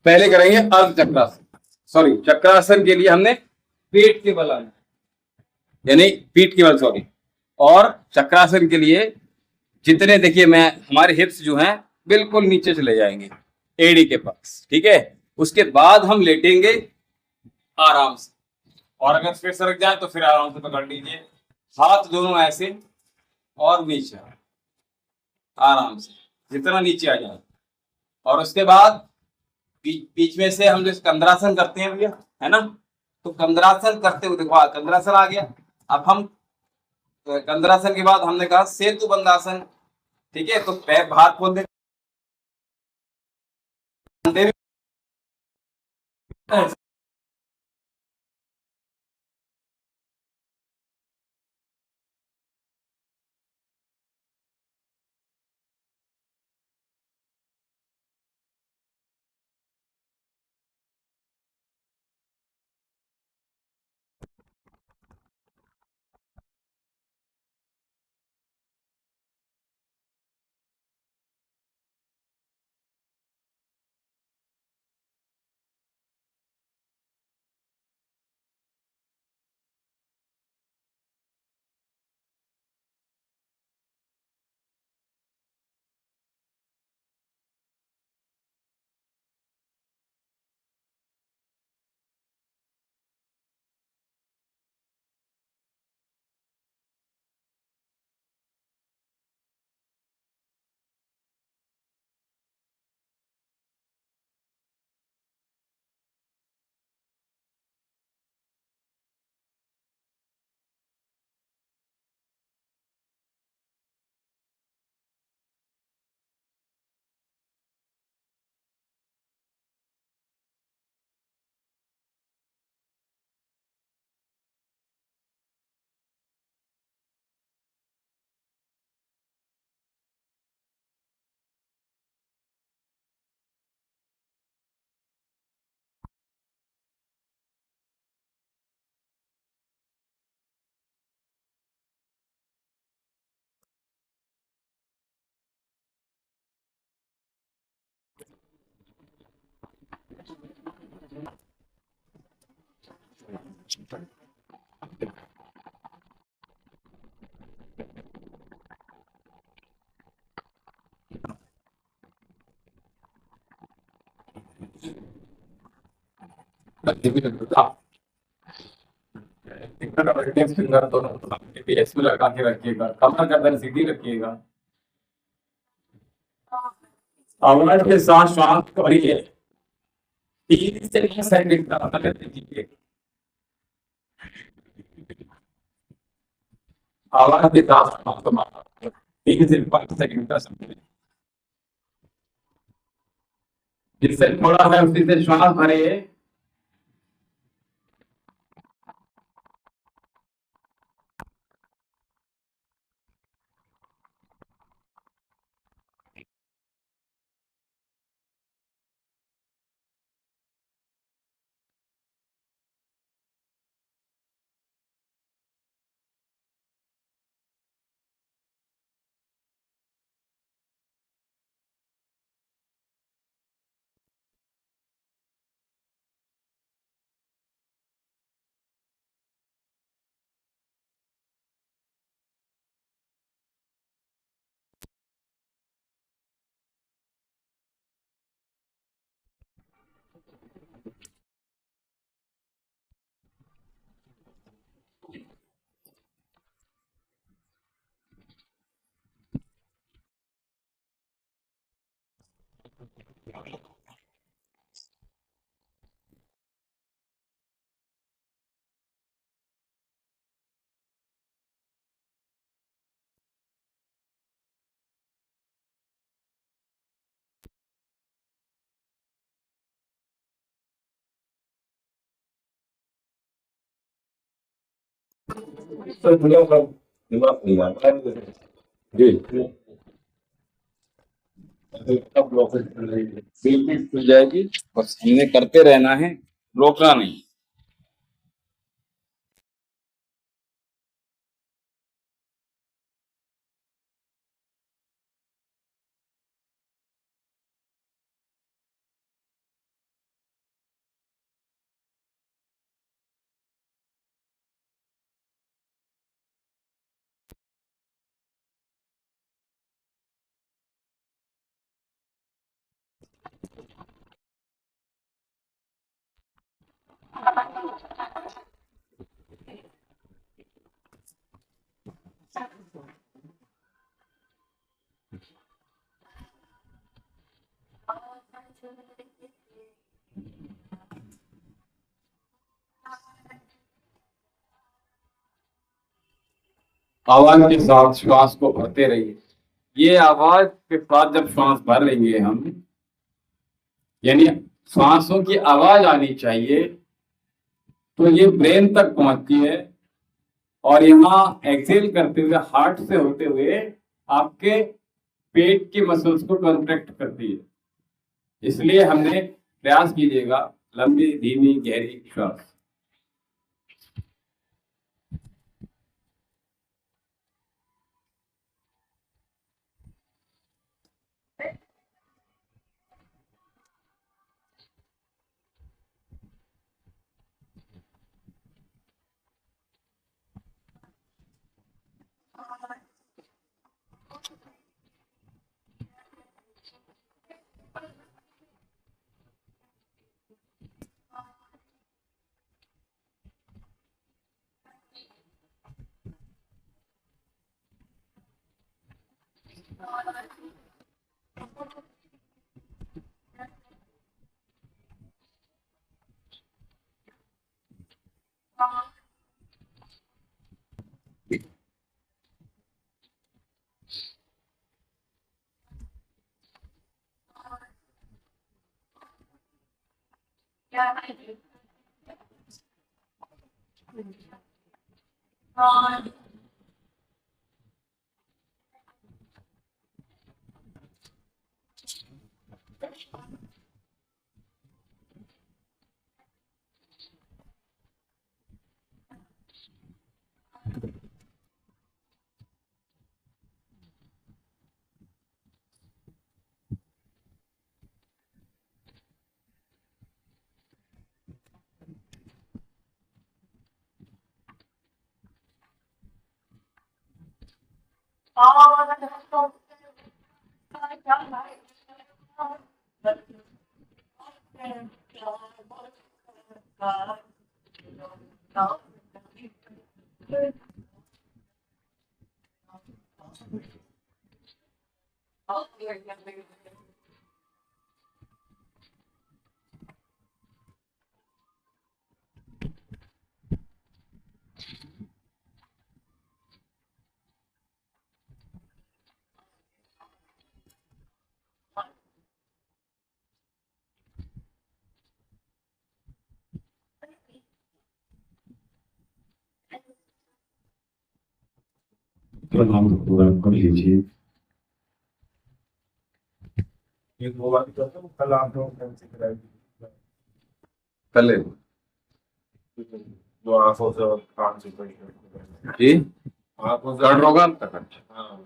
पहले करेंगे अर्ध चक्रासन। सॉरी, चक्रासन के लिए हमने पेट के बल आना, यानी पीठ के बल, सॉरी। और चक्रासन के लिए जितने, देखिए मैं, हमारे हिप्स जो हैं बिल्कुल नीचे चले जाएंगे एड़ी के पास। ठीक है, उसके बाद हम लेटेंगे आराम से, और अगर फिर सरक जाए तो फिर आराम से पकड़ लीजिए, हाथ दोनों ऐसे और नीचे आराम से, जितना नीचे आ जाए। और उसके बाद बीच में से हम जो कंद्रासन करते हैं भैया, है ना, तो कंद्रासन करते हुए देखो कंद्रासन आ गया। अब हम कंद्रासन के बाद हमने कहा सेतु बंधासन। ठीक है, तो पैर बाहर खोल दे फिंगर दोनों इसमें लगा के रखिएगा, कमर गर्दन सीधी रखिएगा। आवाज के साथ श्वास करिए, 3 से 5 सेकंड का मतलब दीजिए। आवाज के साथ श्वास को 3 से 5 सेकंड का समय, जिससे थोड़ा है उसी से श्वास भरिए। जी अब बिल्कुल खुल जाएगी, बस हमने करते रहना है, रोकना नहीं। आवाज के साथ श्वास को भरते रहिए। ये आवाज के साथ जब श्वास भर लेंगे हम, यानी श्वासों की आवाज आनी चाहिए, तो ये ब्रेन तक पहुंचती है और यहाँ एक्सेल करते हुए हार्ट से होते हुए आपके पेट की मसल्स को कॉन्ट्रैक्ट करती है। इसलिए हमने प्रयास कीजिएगा लंबी धीमी गहरी श्वास। प्रणाम पूरा कर लीजिए। ये 2 बार तो कल आप लोग कैंसिल कराएंगे कल जो आंखों से और कान से कोई जी आंखों से गढ़ रोगान तक। हाँ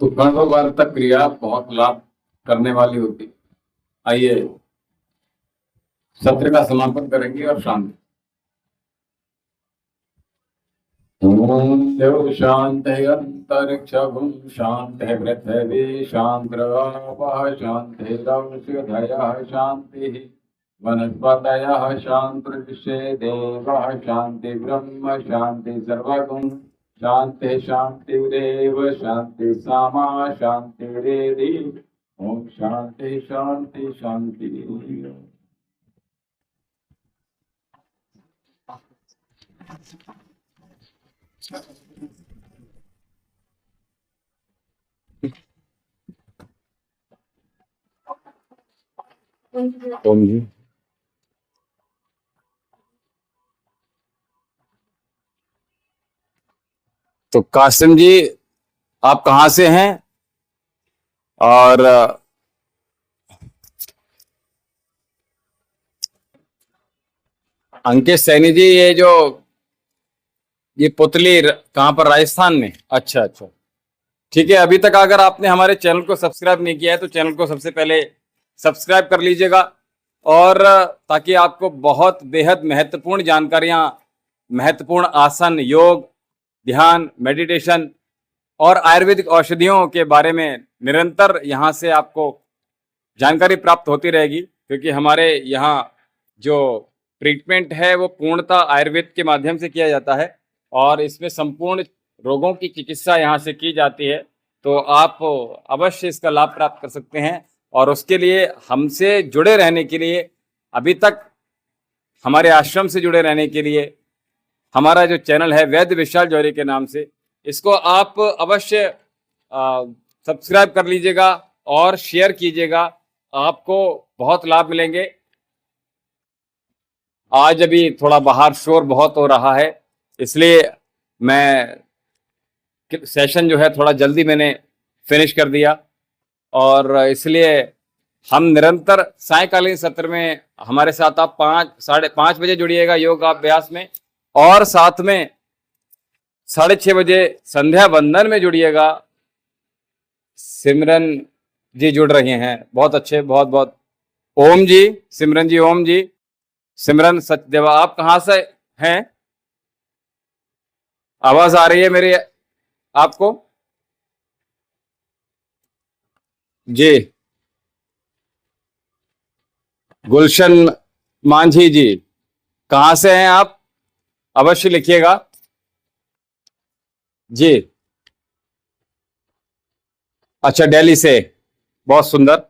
तो गढ़ रोगान तक क्रिया बहुत लाभ करने वाली होती। आइए सत्र का समापन करेंगे और शांति। ओम देव शांति अंतरिक्षं शांति पृथ्वी शांति आपः शांति औषधयः शांति वनस्पतयः शांतिर्विश्वे देवाः शांति ब्रह्म शांति सर्वगुण शांति शांतिरेव शांति सामा शांतिरेधि। ओम शांति शांति शांति। ओम जी। तो कासिम जी आप कहाँ से हैं? और अंकित सैनी जी ये पुतली कहाँ पर, राजस्थान में? अच्छा अच्छा ठीक है। अभी तक अगर आपने हमारे चैनल को सब्सक्राइब नहीं किया है तो चैनल को सबसे पहले सब्सक्राइब कर लीजिएगा, और ताकि आपको बहुत बेहद महत्वपूर्ण जानकारियां, महत्वपूर्ण आसन, योग, ध्यान, मेडिटेशन और आयुर्वेदिक औषधियों के बारे में निरंतर यहाँ से आपको जानकारी प्राप्त होती रहेगी। क्योंकि हमारे यहाँ जो ट्रीटमेंट है वो पूर्णतः आयुर्वेद के माध्यम से किया जाता है और इसमें संपूर्ण रोगों की चिकित्सा यहाँ से की जाती है। तो आप अवश्य इसका लाभ प्राप्त कर सकते हैं, और उसके लिए हमसे जुड़े रहने के लिए, अभी तक हमारे आश्रम से जुड़े रहने के लिए हमारा जो चैनल है वैद्य विशाल जौहरी के नाम से, इसको आप अवश्य सब्सक्राइब कर लीजिएगा और शेयर कीजिएगा, आपको बहुत लाभ मिलेंगे। आज अभी थोड़ा बाहर शोर बहुत हो रहा है, इसलिए मैं सेशन जो है थोड़ा जल्दी मैंने फिनिश कर दिया, और इसलिए हम निरंतर सायकालीन सत्र में हमारे साथ आप 5:30 बजे जुड़िएगा योग अभ्यास में, और साथ में 6:30 बजे संध्या वंदन में जुड़िएगा। सिमरन जी जुड़ रही हैं, बहुत अच्छे, बहुत बहुत। ओम जी, सिमरन जी, ओम जी। सिमरन सचदेवा, आप कहाँ से हैं? आवाज आ रही है मेरी आपको? जी। गुलशन मांझी जी, कहाँ से हैं आप? अवश्य लिखिएगा जी। अच्छा, दिल्ली से, बहुत सुंदर।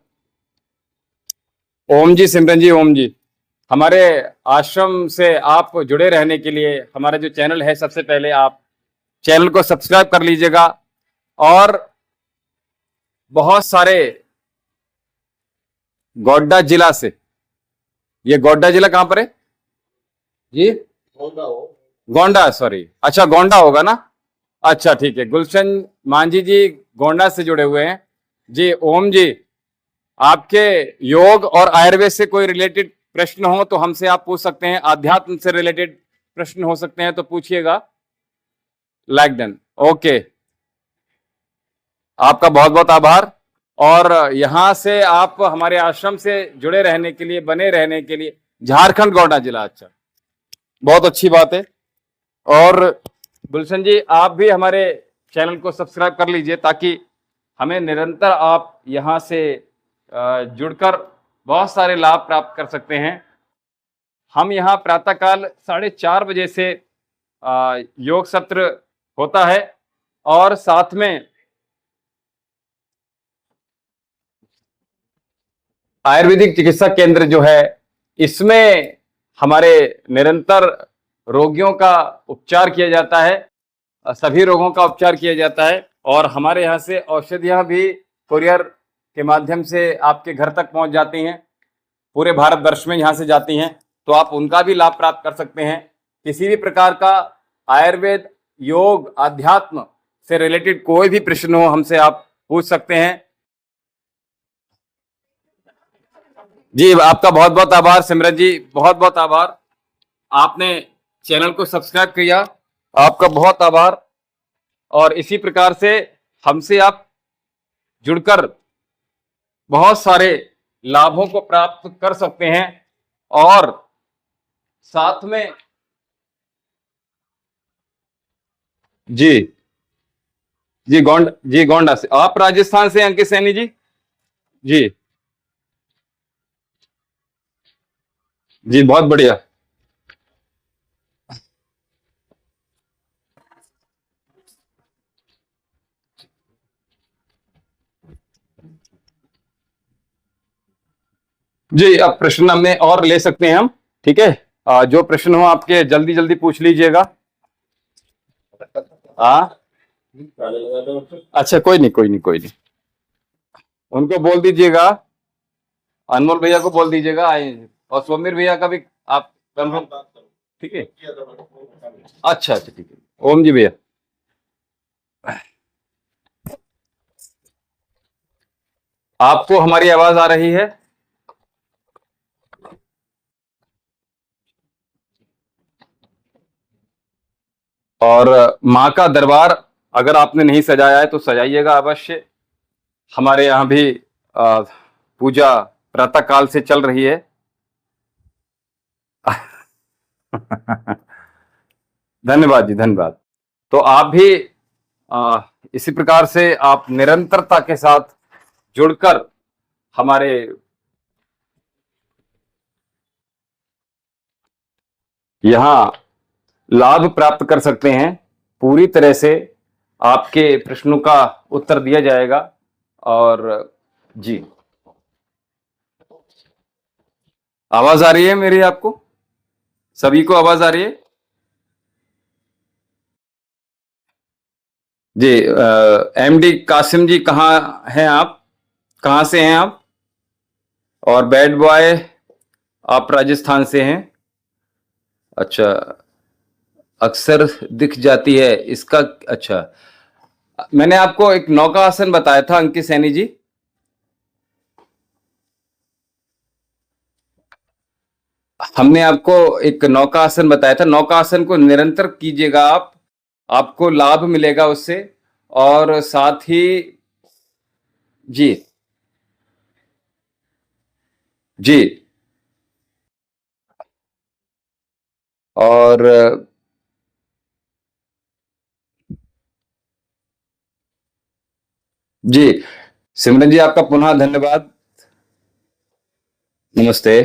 ओम जी, सिमरन जी, ओम जी। हमारे आश्रम से आप जुड़े रहने के लिए हमारा जो चैनल है, सबसे पहले आप चैनल को सब्सक्राइब कर लीजिएगा और बहुत सारे गोड्डा जिला से। ये गोड्डा जिला कहां पर है जी? गोंडा, सॉरी, अच्छा गोंडा होगा ना। अच्छा ठीक है, गुलशन मांझी जी गोंडा से जुड़े हुए हैं जी। ओम जी, आपके योग और आयुर्वेद से कोई रिलेटेड प्रश्न हो तो हमसे आप पूछ सकते हैं, आध्यात्म से रिलेटेड प्रश्न हो सकते हैं तो पूछिएगा। लाइक डन, ओके, आपका बहुत बहुत आभार। और यहां से आप हमारे आश्रम से जुड़े रहने के लिए, बने रहने के लिए, झारखंड गोंडा जिला, अच्छा बहुत अच्छी बात है। और गुलशन जी, आप भी हमारे चैनल को सब्सक्राइब कर लीजिए ताकि हमें निरंतर आप यहां से जुड़कर बहुत सारे लाभ प्राप्त कर सकते हैं। हम यहाँ प्रातःकाल 4:30 बजे से योग सत्र होता है और साथ में आयुर्वेदिक चिकित्सा केंद्र जो है, इसमें हमारे निरंतर रोगियों का उपचार किया जाता है, सभी रोगों का उपचार किया जाता है। और हमारे यहाँ से औषधियाँ भी कुरियर के माध्यम से आपके घर तक पहुँच जाती हैं, पूरे भारतवर्ष में यहाँ से जाती हैं, तो आप उनका भी लाभ प्राप्त कर सकते हैं। किसी भी प्रकार का आयुर्वेद, योग, अध्यात्म से रिलेटेड कोई भी प्रश्न हो, हमसे आप पूछ सकते हैं जी। आपका बहुत बहुत आभार सिमरन जी, बहुत बहुत आभार, आपने चैनल को सब्सक्राइब किया, आपका बहुत आभार। और इसी प्रकार से हमसे आप जुड़कर बहुत सारे लाभों को प्राप्त कर सकते हैं। और साथ में जी जी गोंडा से, आप राजस्थान से अंकित सैनी जी? जी जी, बहुत बढ़िया। जी, अब प्रश्न हमने और ले सकते हैं हम, ठीक है। जो प्रश्न हो आपके जल्दी जल्दी पूछ लीजिएगा। हाँ, अच्छा, कोई नहीं कोई नहीं कोई नहीं, उनको बोल दीजिएगा, अनमोल भैया को बोल दीजिएगा आए, और सौमीर भैया का भी आप कंफर्म, ठीक है। अच्छा अच्छा, ठीक है, ओम जी भैया। आपको हमारी आवाज आ रही है? और माँ का दरबार अगर आपने नहीं सजाया है तो सजाइएगा अवश्य। हमारे यहाँ भी पूजा प्रातः काल से चल रही है। धन्यवाद जी, धन्यवाद। तो आप भी इसी प्रकार से आप निरंतरता के साथ जुड़कर हमारे यहाँ लाभ प्राप्त कर सकते हैं। पूरी तरह से आपके प्रश्नों का उत्तर दिया जाएगा। और जी, आवाज आ रही है मेरी आपको? सभी को आवाज आ रही है जी? एमडी कासिम जी, कहाँ हैं आप? कहाँ से हैं आप? और बैड बॉय, आप राजस्थान से हैं? अच्छा, अक्सर दिख जाती है इसका, अच्छा। मैंने आपको एक नौका आसन बताया था अंकित सैनी जी। हमने आपको एक नौका आसन बताया था, नौका आसन को निरंतर कीजिएगा आप, आपको लाभ मिलेगा उससे। और साथ ही जी जी, और जी, सिमरन जी आपका पुनः धन्यवाद, नमस्ते।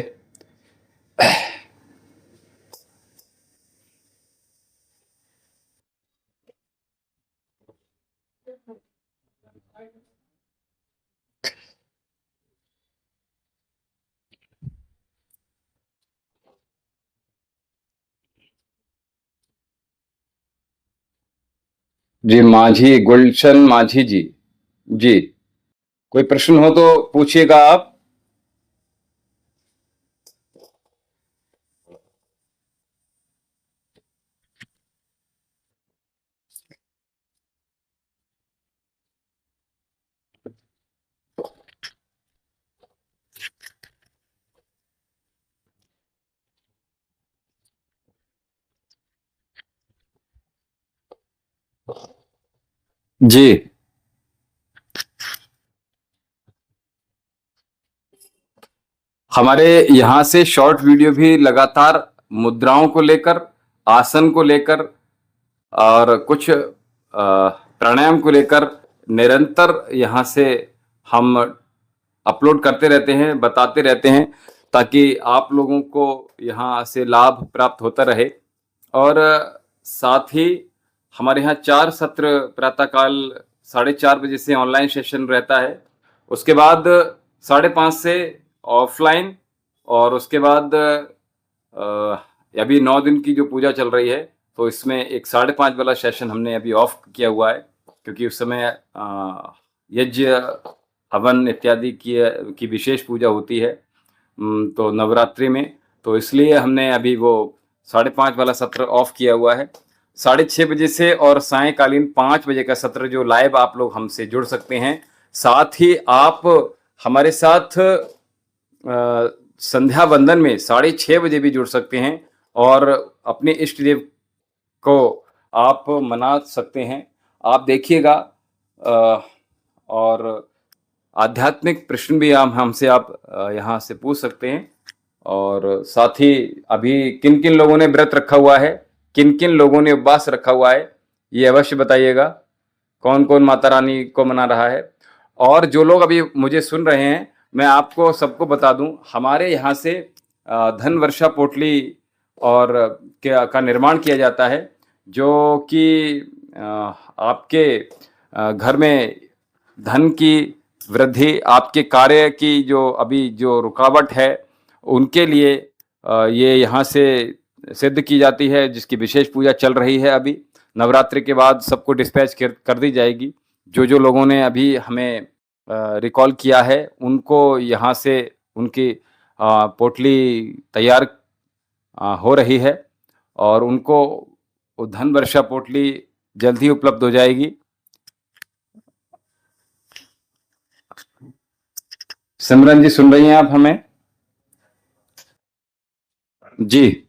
जी माझी, गुलशन माझी जी। जी, कोई प्रश्न हो तो पूछिएगा आप। जी, हमारे यहाँ से शॉर्ट वीडियो भी लगातार मुद्राओं को लेकर, आसन को लेकर और कुछ प्राणायाम को लेकर निरंतर यहाँ से हम अपलोड करते रहते हैं, बताते रहते हैं, ताकि आप लोगों को यहाँ से लाभ प्राप्त होता रहे। और साथ ही हमारे यहाँ 4 सत्र प्रातःकाल 4:30 बजे से ऑनलाइन सेशन रहता है। उसके बाद 5:30 से ऑफलाइन, और उसके बाद अभी 9 दिन की जो पूजा चल रही है, तो इसमें एक 5:30 वाला सेशन हमने अभी ऑफ किया हुआ है, क्योंकि उस समय यज्ञ हवन इत्यादि की विशेष पूजा होती है तो नवरात्रि में, तो इसलिए हमने अभी वो 5:30 वाला सत्र ऑफ किया हुआ है। 6:30 बजे से और सायंकालीन 5 बजे का सत्र जो लाइव आप लोग हमसे जुड़ सकते हैं। साथ ही आप हमारे साथ संध्या वंदन में 6:30 बजे भी जुड़ सकते हैं और अपने इष्ट देव को आप मना सकते हैं। आप देखिएगा, और आध्यात्मिक प्रश्न भी हमसे आप यहाँ से पूछ सकते हैं। और साथ ही अभी किन किन लोगों ने व्रत रखा हुआ है, किन किन लोगों ने उपवास रखा हुआ है, ये अवश्य बताइएगा। कौन कौन माता रानी को मना रहा है। और जो लोग अभी मुझे सुन रहे हैं, मैं आपको सबको बता दूं, हमारे यहाँ से धन वर्षा पोटली और का निर्माण किया जाता है, जो कि आपके घर में धन की वृद्धि, आपके कार्य की जो अभी जो रुकावट है, उनके लिए ये यहाँ से सिद्ध की जाती है, जिसकी विशेष पूजा चल रही है। अभी नवरात्रि के बाद सबको डिस्पैच कर दी जाएगी। जो जो लोगों ने अभी हमें रिकॉल किया है, उनको यहाँ से उनकी पोटली तैयार हो रही है, और उनको वो धन वर्षा पोटली जल्द ही उपलब्ध हो जाएगी। सिमरन जी, सुन रही हैं आप हमें? जी,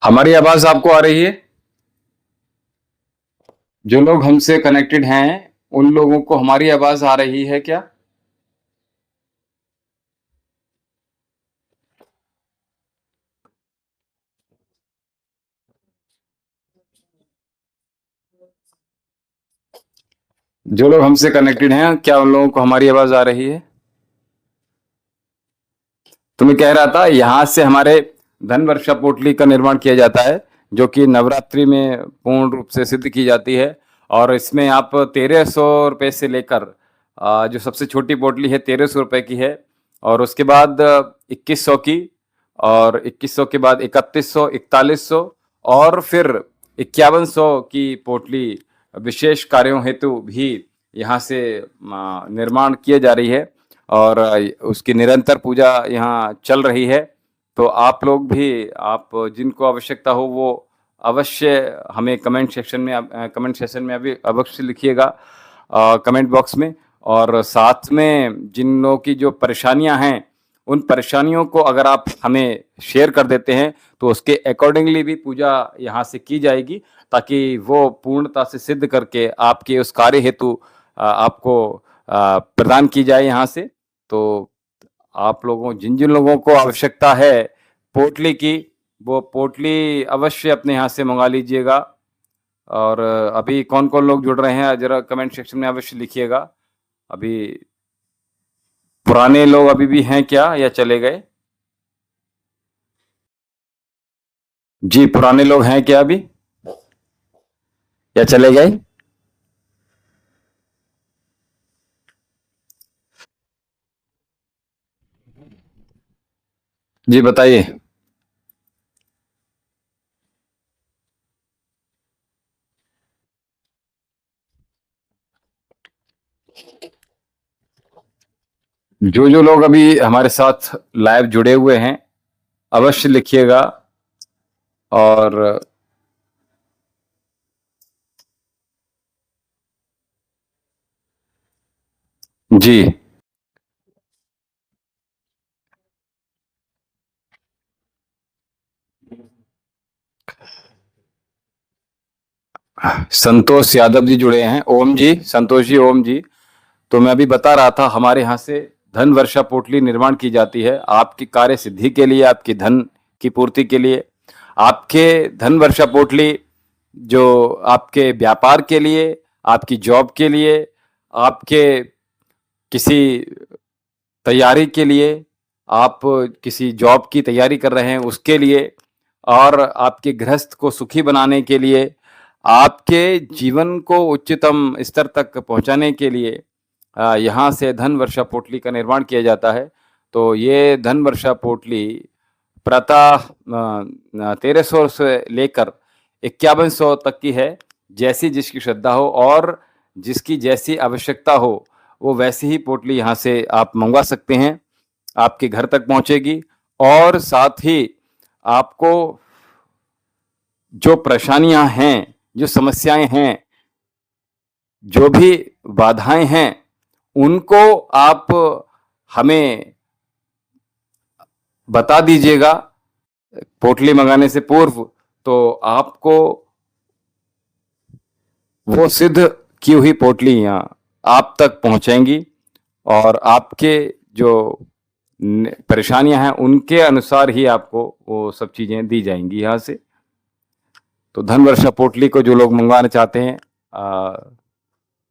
हमारी आवाज आपको आ रही है? जो लोग हमसे कनेक्टेड हैं, उन लोगों को हमारी आवाज आ रही है क्या? जो लोग हमसे कनेक्टेड हैं, क्या उन लोगों को हमारी आवाज आ रही है? तो मैं कह रहा था, यहाँ से हमारे धन वर्षा पोटली का निर्माण किया जाता है, जो कि नवरात्रि में पूर्ण रूप से सिद्ध की जाती है। और इसमें आप 1300 रुपये से लेकर जो सबसे छोटी पोटली है 1300 रुपये की है, और उसके बाद 2100 की, और 2100 के बाद 3100, 4100, और फिर 5100 की पोटली विशेष कार्यों हेतु भी यहाँ से निर्माण किए जा रही है, और उसकी निरंतर पूजा यहाँ चल रही है। तो आप लोग भी, आप जिनको आवश्यकता हो, वो अवश्य हमें कमेंट सेक्शन में अभी अवश्य लिखिएगा, कमेंट बॉक्स में। और साथ में जिन लोगों की जो परेशानियां हैं, उन परेशानियों को अगर आप हमें शेयर कर देते हैं, तो उसके अकॉर्डिंगली भी पूजा यहाँ से की जाएगी, ताकि वो पूर्णता से सिद्ध करके आपके उस कार्य हेतु आपको प्रदान की जाए यहाँ से। तो आप लोगों, जिन जिन लोगों को आवश्यकता है पोटली की, वो पोटली अवश्य अपने यहाँ से मंगा लीजिएगा। और अभी कौन कौन लोग जुड़ रहे हैं, जरा कमेंट सेक्शन में अवश्य लिखिएगा। अभी पुराने लोग अभी भी हैं क्या या चले गए? जी, पुराने लोग हैं क्या अभी या चले गए? जी बताइए। जो जो लोग अभी हमारे साथ लाइव जुड़े हुए हैं अवश्य लिखिएगा। और जी, संतोष यादव जी जुड़े हैं। ओम जी, संतोष जी, ओम जी। तो मैं अभी बता रहा था, हमारे यहाँ से धन वर्षा पोटली निर्माण की जाती है आपकी कार्य सिद्धि के लिए, आपकी धन की पूर्ति के लिए। आपके धन वर्षा पोटली जो आपके व्यापार के लिए, आपकी जॉब के लिए, आपके किसी तैयारी के लिए, आप किसी जॉब की तैयारी कर रहे हैं उसके लिए, और आपके गृहस्थ को सुखी बनाने के लिए, आपके जीवन को उच्चतम स्तर तक पहुंचाने के लिए यहाँ से धन वर्षा पोटली का निर्माण किया जाता है। तो ये धन वर्षा पोटली प्रातः 1300 से लेकर 5100 तक की है। जैसी जिसकी श्रद्धा हो और जिसकी जैसी आवश्यकता हो वो वैसी ही पोटली यहाँ से आप मंगवा सकते हैं। आपके घर तक पहुंचेगी और साथ ही आपको जो परेशानियां हैं, जो समस्याएं हैं, जो भी बाधाएं हैं, उनको आप हमें बता दीजिएगा पोटली मंगाने से पूर्व। तो आपको वो सिद्ध की हुई पोटलियां आप तक पहुंचेंगी और आपके जो परेशानियां हैं उनके अनुसार ही आपको वो सब चीजें दी जाएंगी यहाँ से। तो धन वर्षा पोटली को जो लोग मंगवाना चाहते हैं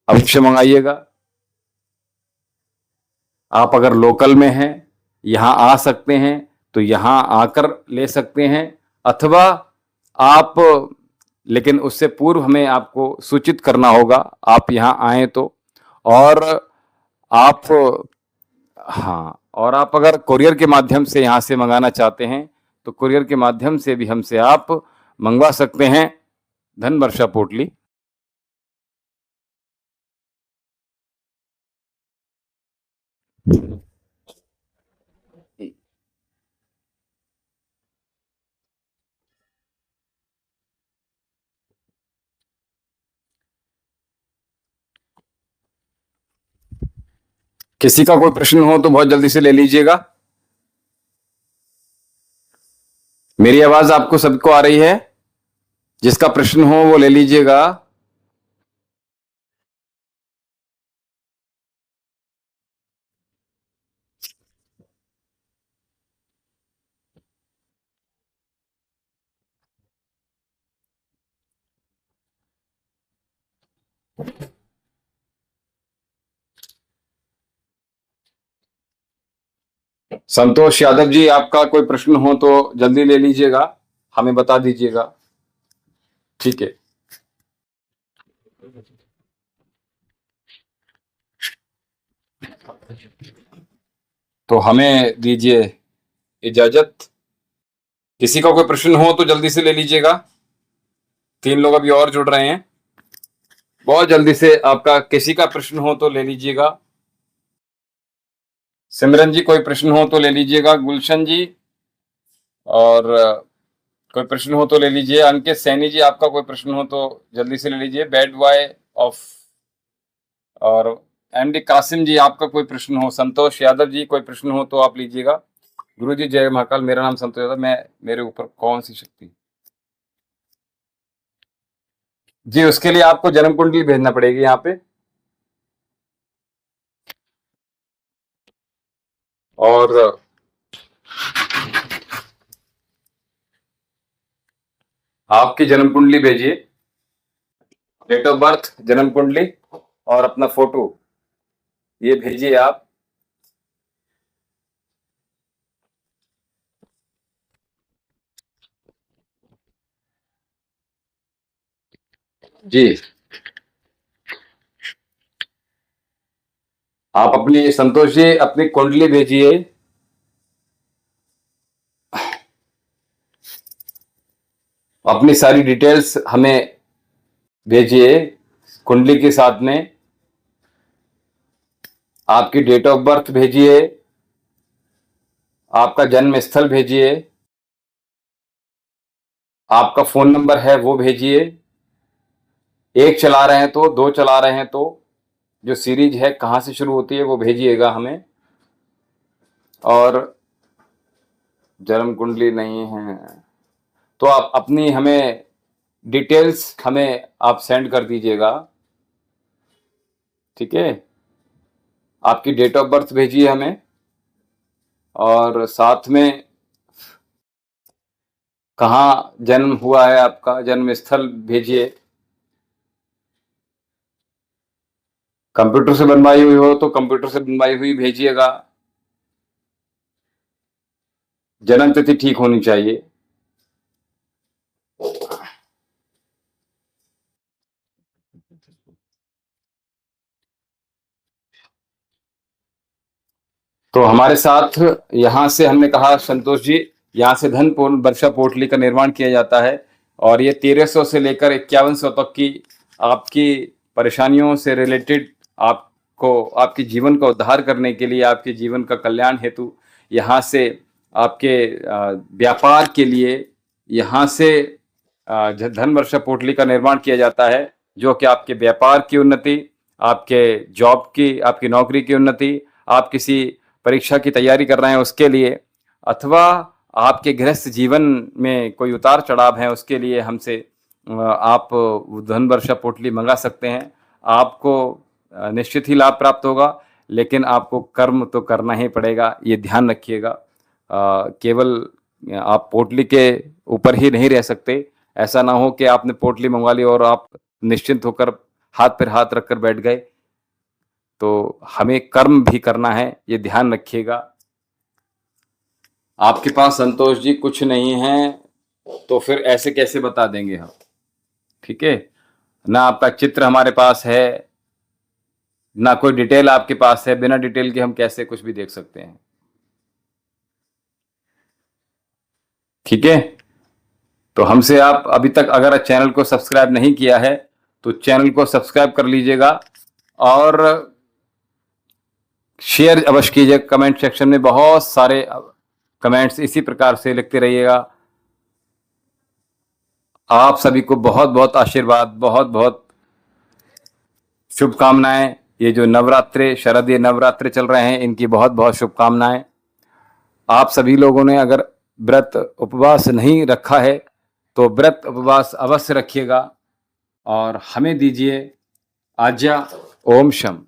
अवश्य मंगाइएगा। आप अगर लोकल में हैं, यहाँ आ सकते हैं तो यहाँ आकर ले सकते हैं, अथवा आप, लेकिन उससे पूर्व हमें आपको सूचित करना होगा आप यहाँ आए तो। और आप, हाँ, और आप अगर कुरियर के माध्यम से यहाँ से मंगाना चाहते हैं तो कुरियर के माध्यम से भी हमसे आप मंगवा सकते हैं धन वर्षा पोटली। किसी का कोई प्रश्न हो तो बहुत जल्दी से ले लीजिएगा। मेरी आवाज आपको सबको आ रही है? जिसका प्रश्न हो वो ले लीजिएगा। संतोष यादव जी, आपका कोई प्रश्न हो तो जल्दी ले लीजिएगा, हमें बता दीजिएगा। ठीक है। तो हमें दीजिए इजाजत। किसी का कोई प्रश्न हो तो जल्दी से ले लीजिएगा। 3 लोग अभी और जुड़ रहे हैं, बहुत जल्दी से आपका किसी का प्रश्न हो तो ले लीजिएगा। सिमरन जी, कोई प्रश्न हो तो ले लीजिएगा। गुलशन जी, और कोई प्रश्न हो तो ले लीजिए। अंकित सैनी जी, आपका कोई प्रश्न हो तो जल्दी से ले लीजिए। बैड बॉय ऑफ, और एमडी कासिम जी, आपका कोई प्रश्न हो। संतोष यादव जी, कोई प्रश्न हो तो आप लीजिएगा। गुरु जी जय महाकाल, मेरा नाम संतोष यादव, मैं, मेरे ऊपर कौन सी शक्ति? जी, उसके लिए आपको जन्म कुंडली भेजना पड़ेगी यहाँ पे। और आपकी जन्म कुंडली भेजिए, डेट ऑफ बर्थ, जन्म कुंडली और अपना फोटो ये भेजिए आप। जी, आप अपनी संतोष जी अपनी कुंडली भेजिए। अपनी सारी डिटेल्स हमें भेजिए कुंडली के साथ में। आपकी डेट ऑफ बर्थ भेजिए, आपका जन्म स्थल भेजिए, आपका फोन नंबर है वो भेजिए। एक चला रहे हैं तो, दो चला रहे हैं तो, जो सीरीज है कहाँ से शुरू होती है वो भेजिएगा हमें। और जन्म कुंडली नहीं है तो आप अपनी हमें डिटेल्स हमें आप सेंड कर दीजिएगा, ठीक है। आपकी डेट ऑफ बर्थ भेजिए हमें और साथ में कहाँ जन्म हुआ है आपका जन्म स्थल भेजिए। कंप्यूटर से बनवाई हुई हो तो कंप्यूटर से बनवाई हुई भेजिएगा। जन्म तिथि ठीक होनी चाहिए। तो हमारे साथ यहाँ से हमने कहा संतोष जी, यहाँ से धन वर्षा पोटली का निर्माण किया जाता है और ये 1300 से लेकर 5100 तक की आपकी परेशानियों से रिलेटेड आपको आपके जीवन का उद्धार करने के लिए, आपके जीवन का कल्याण हेतु यहाँ से आपके व्यापार के लिए यहाँ से धन वर्षा पोटली का निर्माण किया जाता है, जो कि आपके व्यापार की उन्नति, आपके जॉब की, आपकी नौकरी की उन्नति, आप किसी परीक्षा की तैयारी कर रहे हैं उसके लिए, अथवा आपके गृहस्थ जीवन में कोई उतार चढ़ाव है उसके लिए हमसे आप धन वर्षा पोटली मंगा सकते हैं। आपको निश्चित ही लाभ प्राप्त होगा, लेकिन आपको कर्म तो करना ही पड़ेगा, ये ध्यान रखिएगा। केवल आप पोटली के ऊपर ही नहीं रह सकते। ऐसा ना हो कि आपने पोटली मंगवा ली और आप निश्चिंत होकर हाथ पर हाथ रखकर बैठ गए। तो हमें कर्म भी करना है, ये ध्यान रखिएगा। आपके पास संतोष जी कुछ नहीं है तो फिर ऐसे कैसे बता देंगे हम, ठीक है ना। आपका चित्र हमारे पास है ना, कोई डिटेल आपके पास है। बिना डिटेल के हम कैसे कुछ भी देख सकते हैं, ठीक है। तो हमसे आप अभी तक अगर चैनल को सब्सक्राइब नहीं किया है तो चैनल को सब्सक्राइब कर लीजिएगा और शेयर अवश्य कीजिए। कमेंट सेक्शन में बहुत सारे कमेंट्स इसी प्रकार से लिखते रहिएगा। आप सभी को बहुत बहुत आशीर्वाद, बहुत बहुत शुभकामनाएं। ये जो नवरात्रे, शरदीय नवरात्रे चल रहे हैं, इनकी बहुत बहुत शुभकामनाएं। आप सभी लोगों ने अगर व्रत उपवास नहीं रखा है तो व्रत उपवास अवश्य रखिएगा और हमें दीजिए आज्ञा। ओम शम।